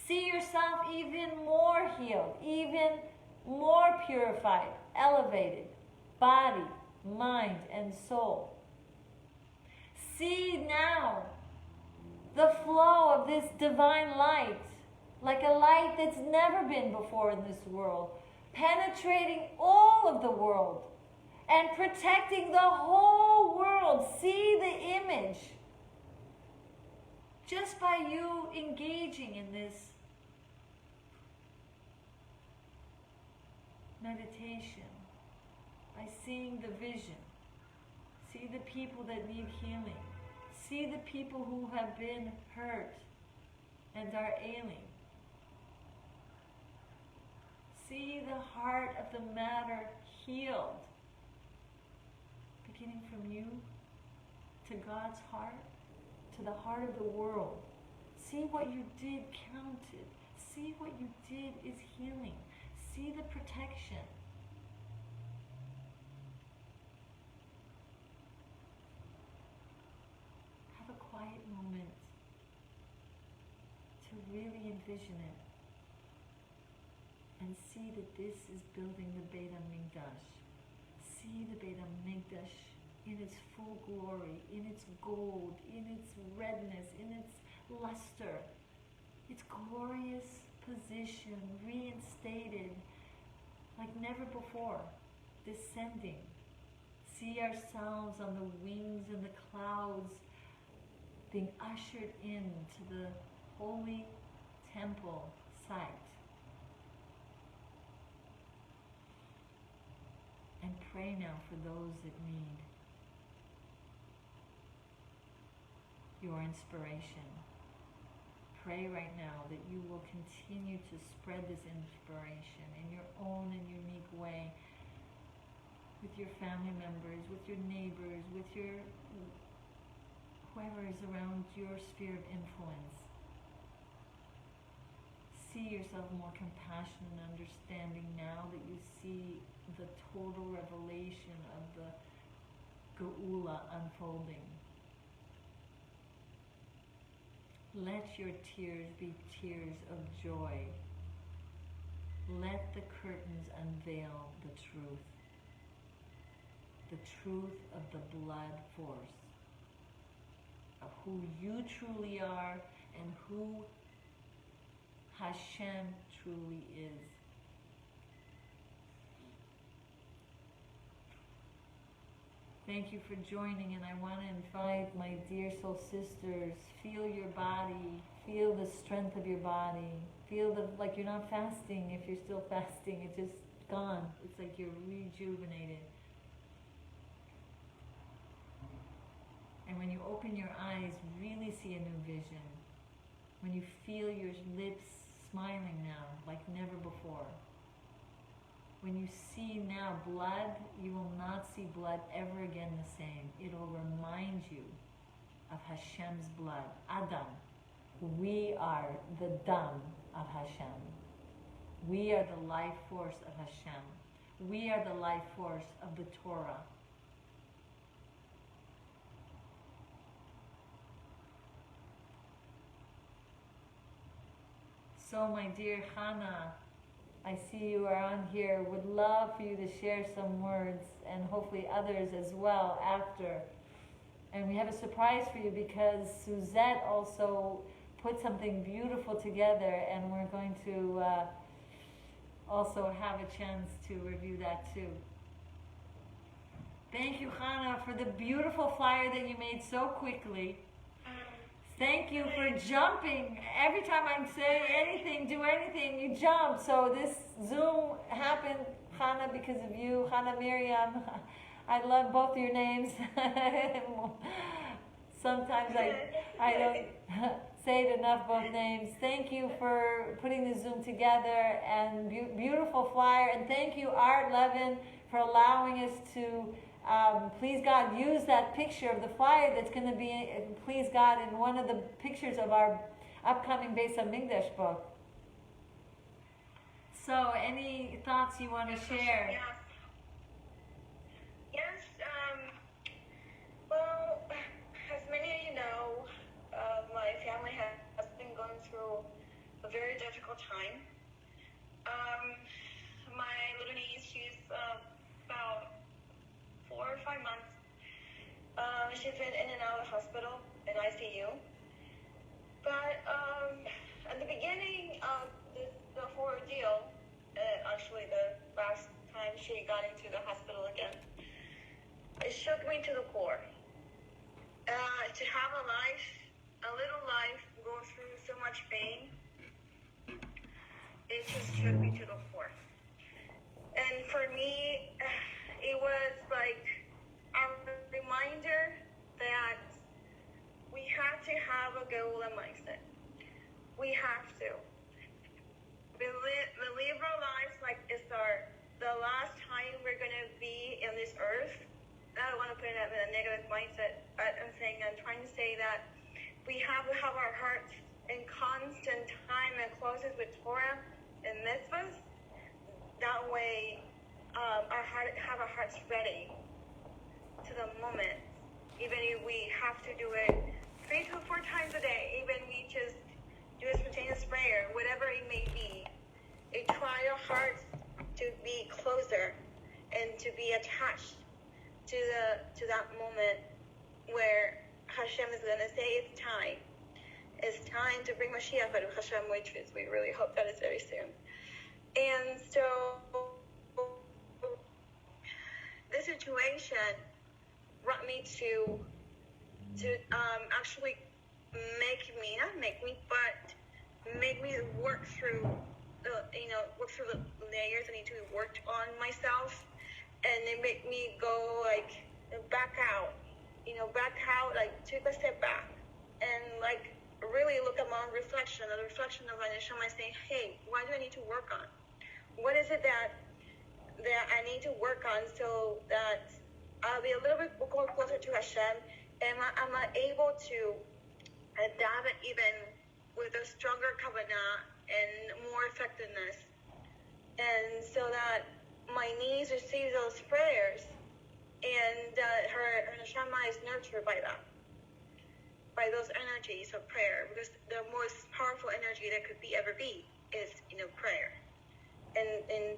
See yourself even more healed, even more purified, elevated, body, mind, and soul. See now the flow of this divine light, like a light that's never been before in this world, penetrating all of the world and protecting the whole world. See the image. Just by you engaging in this meditation, by seeing the vision, see the people that need healing, see the people who have been hurt and are ailing, see the heart of the matter healed, beginning from you to God's heart, to the heart of the world. See what you did counted. See what you did is healing. See the protection. Have a quiet moment to really envision it and see that this is building the Beit HaMikdash. See the Beit HaMikdash in its full glory, in its gold, in its redness, in its luster, its glorious position reinstated like never before, descending. See ourselves on the wings and the clouds being ushered into the holy temple site. And pray now for those that need your inspiration. Pray right now that you will continue to spread this inspiration in your own and unique way with your family members, with your neighbors, with your whoever is around your sphere of influence. See yourself more compassionate and understanding now that you see the total revelation of the Geula unfolding. Let your tears be tears of joy. Let the curtains unveil the truth of the blood force, of who you truly are and who Hashem truly is. Thank you for joining, and I want to invite my dear soul sisters, feel your body, feel the strength of your body, feel like you're not fasting. If you're still fasting, it's just gone. It's like you're rejuvenated. And when you open your eyes, really see a new vision. When you feel your lips smiling now like never before. When you see now blood, you will not see blood ever again the same. It will remind you of Hashem's blood. Adam. We are the Dam of Hashem. We are the life force of Hashem. We are the life force of the Torah. So my dear Hannah, I see you are on here. Would love for you to share some words, and hopefully others as well after. And we have a surprise for you because Suzette also put something beautiful together, and we're going to also have a chance to review that too. Thank you, Hannah, for the beautiful flyer that you made so quickly. Thank you for jumping. Every time I say anything, do anything, you jump. So this Zoom happened, Hannah, because of you. Hannah, Miryam. I love both of your names. Sometimes I don't say it enough, both names. Thank you for putting the Zoom together and beautiful flyer. And thank you, Art Levin, for allowing us to please God, use that picture of the fire that's going to be, please God, in one of the pictures of our upcoming Beis HaMikdash book. So, any thoughts you want to share? Yes. Well, as many of you know, my family has been going through a very difficult time. My little niece, she's about 4 or 5 months. She's been in and out of the hospital in ICU. But at the beginning of the whole ordeal, actually the last time she got into the hospital again, it shook me to the core. To have a little life, go through so much pain, it just shook me to the core. And for me, it was like a reminder that we have to have a Geula mindset. We have to. We live our lives like it's the last time we're going to be in this earth. I don't want to put it in a negative mindset, but I'm trying to say that we have to have our hearts in constant time and closes with Torah and mitzvahs. That way, have our hearts ready to the moment. Even if we have to do it 3 to 4 times a day, even we just do a spontaneous prayer, whatever it may be, try our hearts to be closer and to be attached to that moment where Hashem is going to say it's time. It's time to bring Mashiach out of Hashem, which is, we really hope that is very soon. And so this situation brought me to actually make me work through the layers that need to be worked on myself, and it made me go back out, like take a step back and really look at my own reflection, the reflection of my neshama, saying, hey, what do I need to work on? What is it that I need to work on so that I'll be a little bit closer to Hashem, and I'm able to adapt it even with a stronger kavanah and more effectiveness, and so that my niece receives those prayers, and her neshama is nurtured by that, by those energies of prayer, because the most powerful energy that could ever be is prayer, and the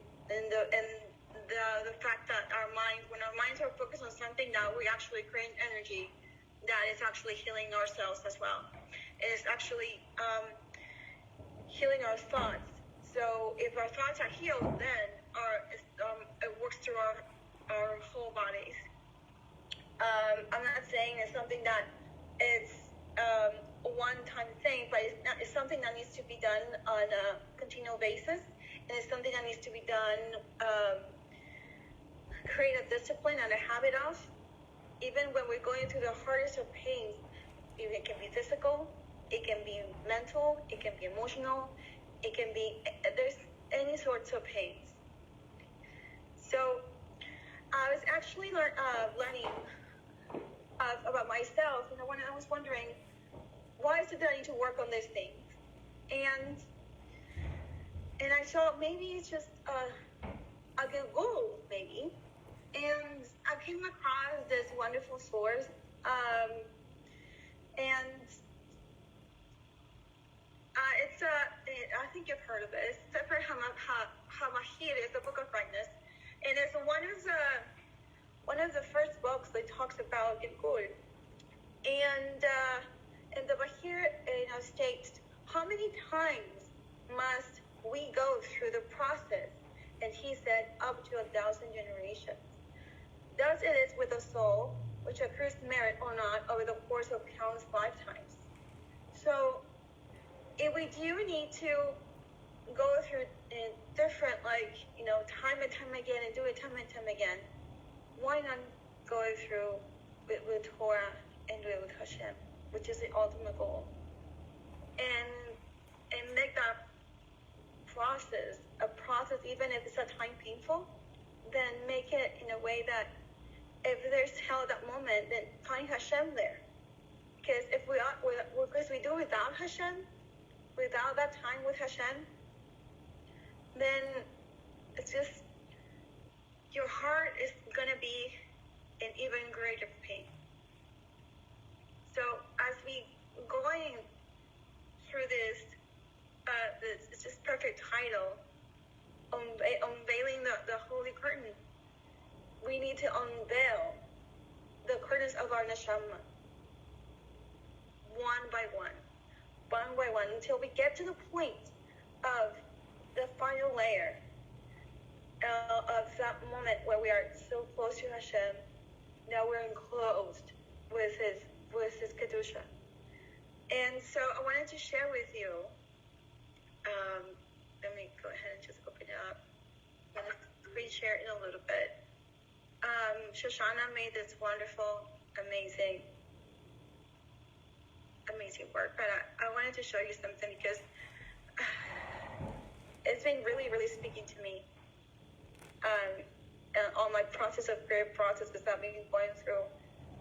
fact that when our minds are focused on something, that we actually create energy that is actually healing ourselves as well. It is actually healing our thoughts. So if our thoughts are healed, then it works through our whole bodies. I'm not saying it's something that it's a one-time thing, but it's something that needs to be done on a continual basis, and it's something that needs to be done, create a discipline and a habit of, even when we're going through the hardest of pains. It can be physical, it can be mental, it can be emotional, it can be, there's any sorts of pains. So I was actually learning about myself, and when I was wondering, why is it that I need to work on these things? And I thought maybe it's just a good goal, maybe. And I came across this wonderful source, and I think you've heard of it. It's Sefer HaMahir, it's the Book of Brightness, and it's one of the first books that talks about Gilgul. And the Bahir states, how many times must we go through the process? And he said, up to 1,000 generations. Thus it is with the soul, which accrues merit or not over the course of countless lifetimes. So if we do need to go through different, time and time again, and do it time and time again, why not go through with Torah and do it with Hashem, which is the ultimate goal, and make that process a process, even if it's at times painful, then make it in a way that if there's hell at that moment, then find Hashem there. Because if because we do without Hashem, without that time with Hashem, then it's just, your heart is going to be in even greater pain. So as we going through this it's just perfect title, unveiling the holy curtain, we need to unveil the curtains of our neshama one by one, until we get to the point of the final layer of that moment where we are so close to Hashem, that we're enclosed with His kedusha. And so I wanted to share with you. Let me go ahead and just open it up. I'm gonna screen share in a little bit. Shoshana made this wonderful, amazing work, but I wanted to show you something because it's been really, really speaking to me. On my process of prayer processes that I've been going through,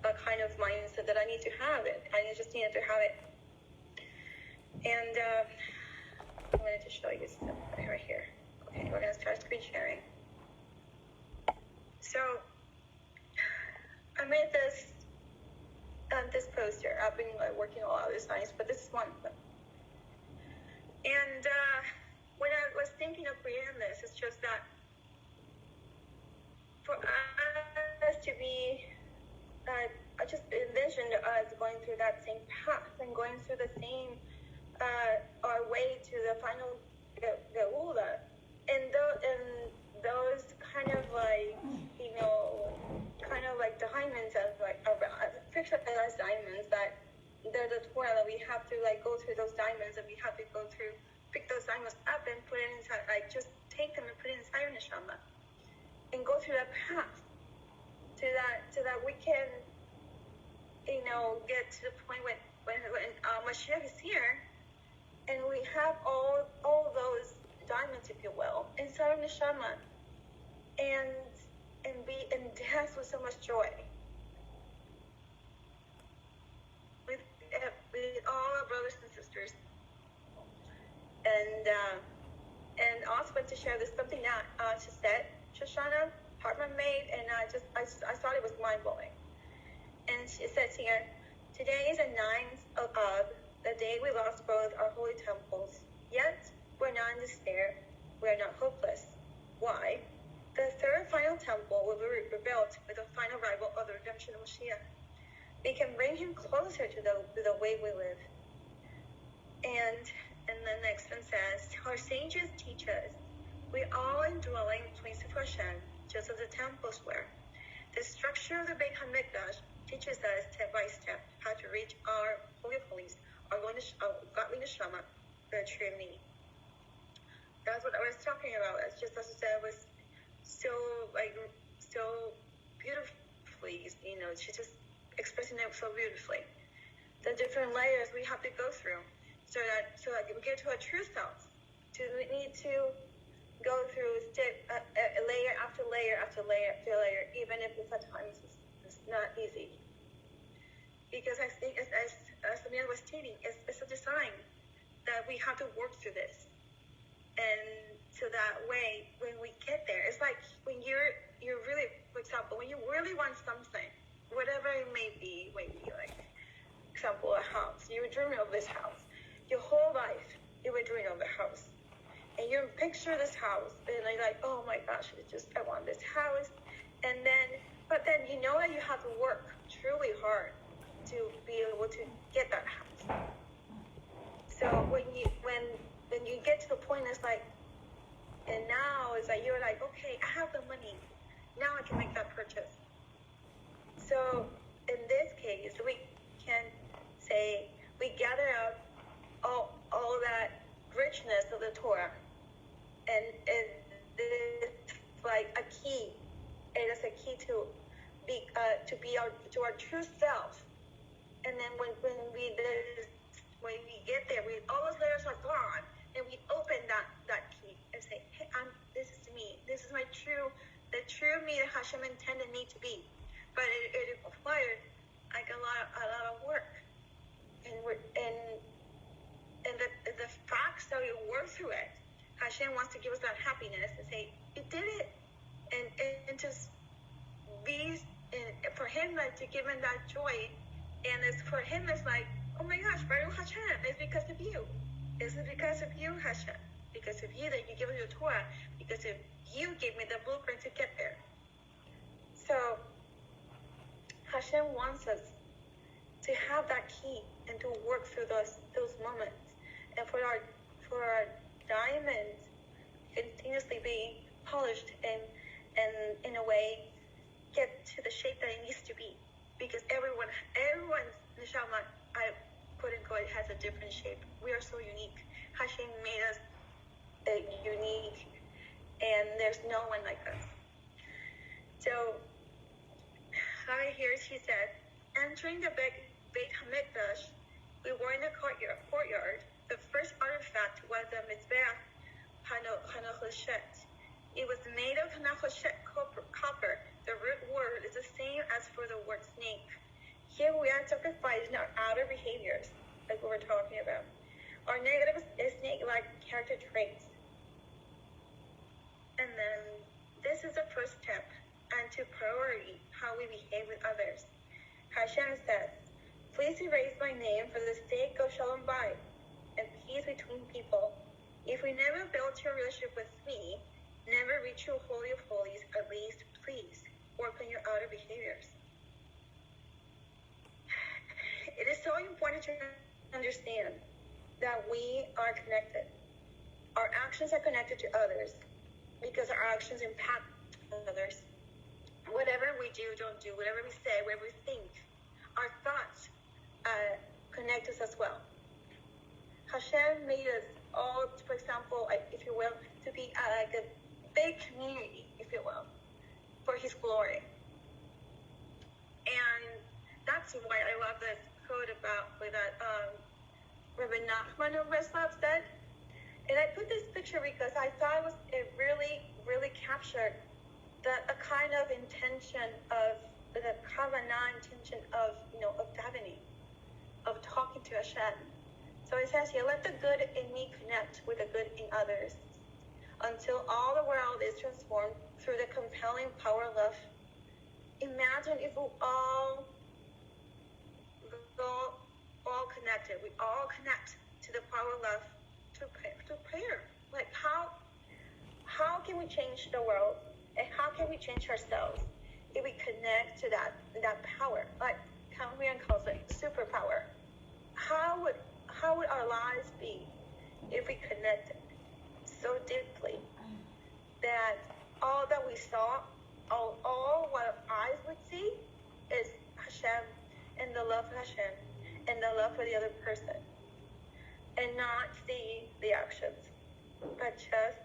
a kind of mindset that I need to have it. I just needed to have it. And I wanted to show you something right here. Okay, we're going to start screen sharing. So I made this poster. I've been working on other designs, but this is one of them. And when I was thinking of creating this, it's just that for us to be, I just envisioned us going through that same path and going through the same, our way to the final geula, and those kind of like, kind of like diamonds, picture as diamonds, that they're the Torah, that we have to like go through those diamonds, and we have to go through, pick those diamonds up and put it inside, like just take them and put it inside our neshama, and go through that path so that we can, get to the point when Mashiach is here, and we have all those diamonds, if you will, inside our neshama, and dance with so much joy with all our brothers and sisters. And also want to share this, something that she said, Shoshana Hartman made, and I thought it was mind-blowing. And she says here, today is the 9th of the day we lost both our holy temples. Yet we're not in despair. We are not hopeless. Why? The third final temple will be rebuilt with the final arrival of the redemption of Mashiach. We can bring him closer to the way we live. And the next one says, our sages teach us, we all indwelling place of Hashem, just as the temples were. The structure of the Beit HaMikdash teaches us step by step how to reach our holy of holies, our godly neshama, the true me. That's what I was talking about. It's just, as I said, it was so beautifully, she's just expressing it so beautifully. The different layers we have to go through so that we get to our true selves. We need to go through layer after layer after layer after layer, even if it's at times it's not easy. Because I think, as Samir was stating, it's a design that we have to work through this. And so that way, when we get there, it's like when you're really, for example, when you really want something, whatever it may be like, example, a house. You were dreaming of this house. Your whole life, you were dreaming of the house. And you picture this house, and you're like, oh my gosh, I want this house. But then you know that you have to work truly hard to be able to get that house. So when you get to the point, it's like, and now it's like, you're like, okay, I have the money. Now I can make that purchase. So in this case, we can say we gather up all that richness of the Torah, and it's like a key. It is a key to our true self. And then when we get there, all those layers are gone, and we open that key and say, hey, this is me. This is the true me that Hashem intended me to be. through it. Hashem wants to give us that happiness and say, you did it. And just be, and for him, like, to give him that joy. And it's for him, it's like, oh my gosh, Baruch Hashem, it's because of you. It's because of you, Hashem. Because of you that you give us your Torah. Because of you gave me the blueprint to get there. So Hashem wants us to have that key and to work through those moments. And for our diamond continuously being polished and in a way get to the shape that it needs to be. Because everyone's neshama, I quote unquote, has a different shape. We are so unique. Hashem made us unique, and there's no one like us. So right here he said, entering the Beit HaMikdash, we were in the courtyard. The first artifact was the Mizbeach Hanachoshet. It was made of Hanachoshet copper. The root word is the same as for the word snake. Here we are sacrificing our outer behaviors, like we were talking about. Our negative snake-like character traits. And then this is the first step, and to priority how we behave with others. Hashem says, please erase my name for the sake of Shalom Bayit and peace between people. If we never build your relationship with me, never reach your Holy of Holies, at least please work on your outer behaviors. It is so important to understand that we are connected. Our actions are connected to others because our actions impact others. Whatever we do, don't do, whatever we say, whatever we think, our thoughts connect us as well. Hashem made us all, for example, if you will, to be like a big community, if you will, for His glory. And that's why I love this quote about that Rabbi Nachman of Breslov said. And I put this picture because I thought it really, really captured a kind of intention of the kavanah intention of davening, of talking to Hashem. So it says here, let the good in me connect with the good in others until all the world is transformed through the compelling power of love. Imagine if we all connected. We all connect to the power of love, to prayer. Like how can we change the world, and how can we change ourselves if we connect to that power? Like Miriam calls it superpower. How would our lives be if we connected so deeply that all that we saw, all what our eyes would see is Hashem and the love of Hashem and the love for the other person, and not see the actions, but just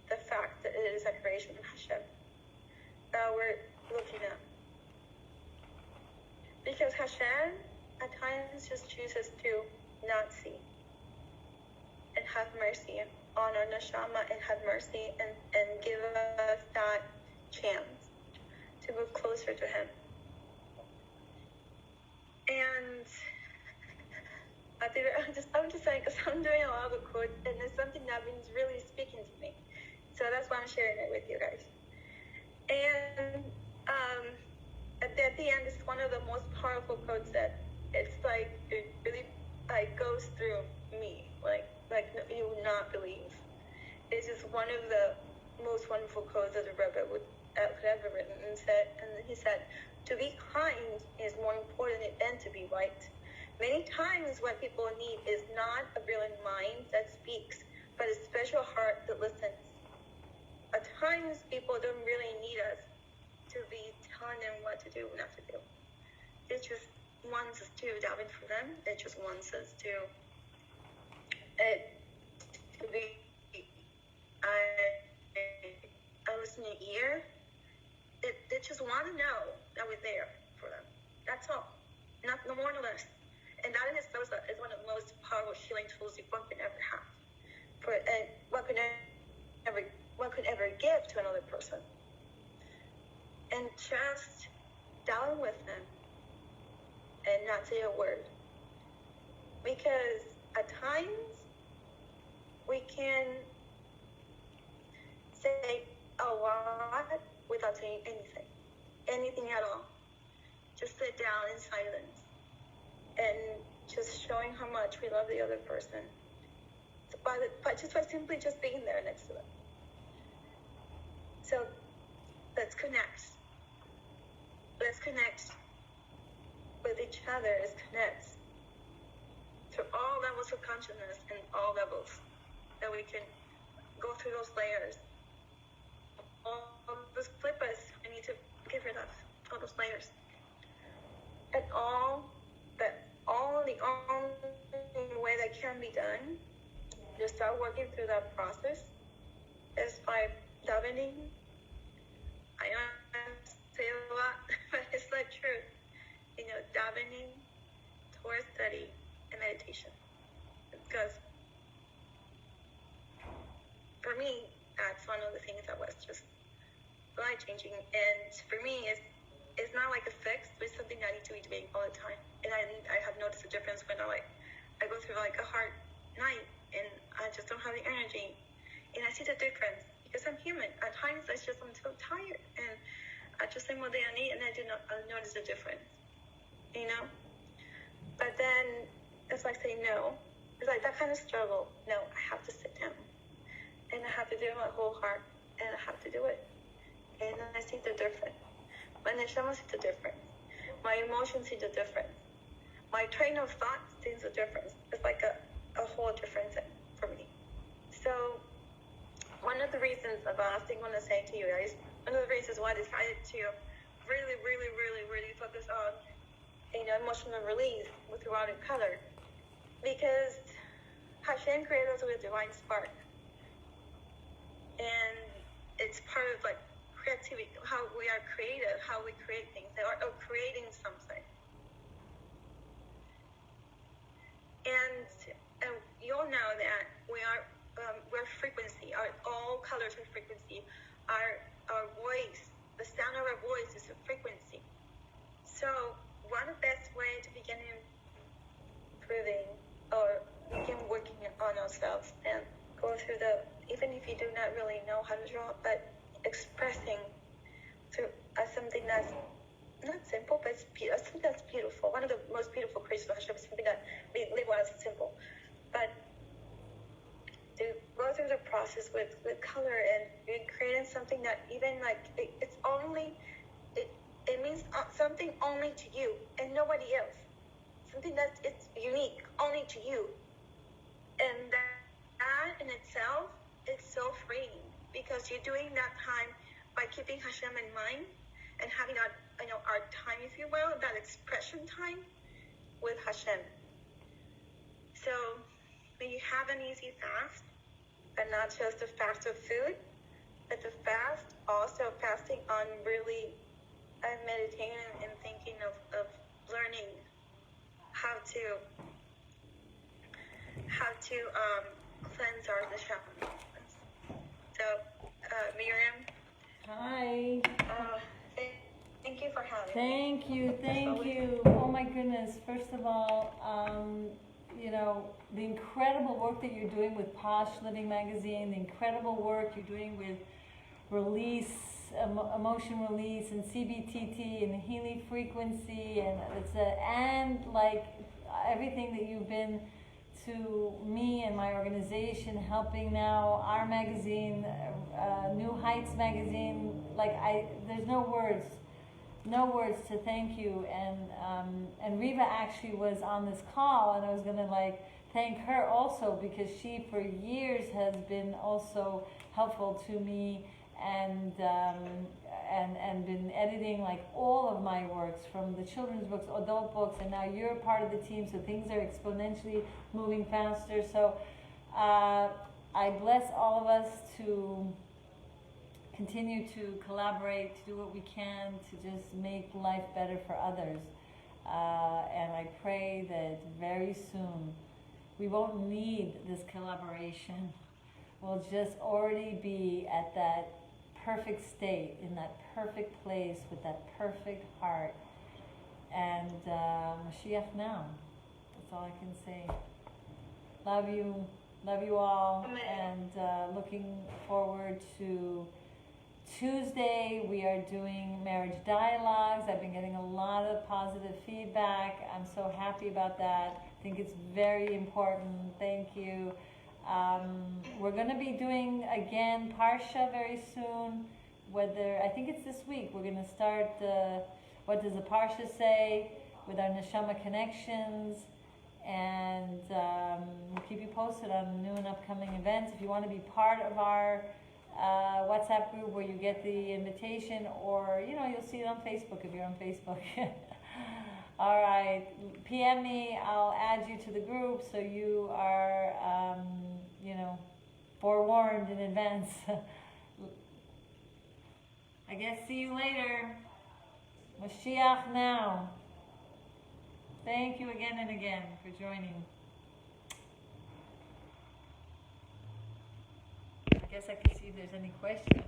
the fact that it is a creation of Hashem that we're looking at. Because Hashem at times just chooses to not see and have mercy on our neshama and have mercy and give us that chance to move closer to Him. And I'm just saying, because I'm doing a lot of the quotes, and it's something that been really speaking to me. So that's why I'm sharing it with you guys. And at the end, it's one of the most powerful quotes that it's like, it really goes through me, like you would not believe. It's just one of the most wonderful quotes that the Rebbe could ever written, and he said, to be kind is more important than to be right. Many times what people need is not a brilliant mind that speaks, but a special heart that listens. At times, people don't really need us to be telling them what to do and not to do. It just wants us to daven for them. It just wants us to be a listening ear. They just want to know that we're there for them. That's all. No more, no less. And that in itself is one of the most powerful healing tools one can ever have. And one could ever give to another person. And just down with them and not say a word. Because at times we can say a lot without saying anything at all. Just sit down in silence and just showing how much we love the other person. But just by simply just being there next to them. So let's connect. Let's connect with each other. Let's connect to all levels of consciousness and all levels that we can go through those layers. All those clippers, I need to get rid of all those layers. And the only way that can be done, just start working through that process, is by davening. I know I say it a lot, but it's the truth. Davening, Torah study, and meditation. Because for me, that's one of the things that was just life changing. And for me, it's not like a fix, but it's something that I need to be doing all the time. And I have noticed a difference when I go through like a hard night and I just don't have the energy. And I see the difference because I'm human. At times, I'm so tired. And I just think what I need, and I notice the difference. But then it's like saying no. It's like that kind of struggle. No, I have to sit down. And I have to do it with my whole heart. And I have to do it. And I see the difference. My neshama sees the difference. My emotions see the difference. My train of thought sees the difference. It's like a whole different thing for me. So one of the reasons about I want to say to you guys, one of the reasons why I decided to really, really, really, really focus on emotional release with erotic color, because Hashem created us with a divine spark, and it's part of like creativity, how we are creative, how we create things, or creating something. And you'll know that we're frequency. All colors are frequency. Our voice, the sound of our voice is a frequency. So one of the best way to begin improving or begin working on ourselves and go through even if you do not really know how to draw, but expressing through something that's not simple, but something that's beautiful. One of the most beautiful creations of Hashem is something that we live on as simple. But to go through the process with color and creating something that even like it means something only to you and nobody else. Something it's unique only to you. And that in itself is so freeing, because you're doing that time by keeping Hashem in mind and having our time, if you will, that expression time with Hashem. So when you have an easy fast, and not just a fast of food, but the fast also fasting on really meditating and thinking of learning how to cleanse our neshama. So, Miriam. Hi. Thank you for having me. Thank you. Oh my goodness. First of all, the incredible work that you're doing with Posh Living Magazine, the incredible work you're doing with release, emotion release, and CBTT, and the Healy frequency, and like everything that you've been to me and my organization, helping now our magazine, New Heights magazine. There's no words to thank you. And Reva actually was on this call, and I was gonna thank her also, because she for years has been also helpful to me, and been editing all of my works, from the children's books, adult books, and now you're part of the team, so things are exponentially moving faster. So I bless all of us to continue to collaborate, to do what we can to just make life better for others. And I pray that very soon we won't need this collaboration. We'll just already be at that perfect state, in that perfect place, with that perfect heart. And Mashiach now. That's all I can say. Love you. Love you all. Amen. And looking forward to Tuesday. We are doing marriage dialogues. I've been getting a lot of positive feedback. I'm so happy about that. I think it's very important. Thank you. We're going to be doing again Parsha very soon. I think it's this week. We're going to start what does the Parsha say with our Neshama connections, and we'll keep you posted on new and upcoming events. If you want to be part of our WhatsApp group where you get the invitation, or you'll see it on Facebook if you're on Facebook. All right, PM me. I'll add you to the group so you are forewarned in advance. I guess see you later. Mashiach now. Thank you again and again for joining. I guess I can see if there's any questions.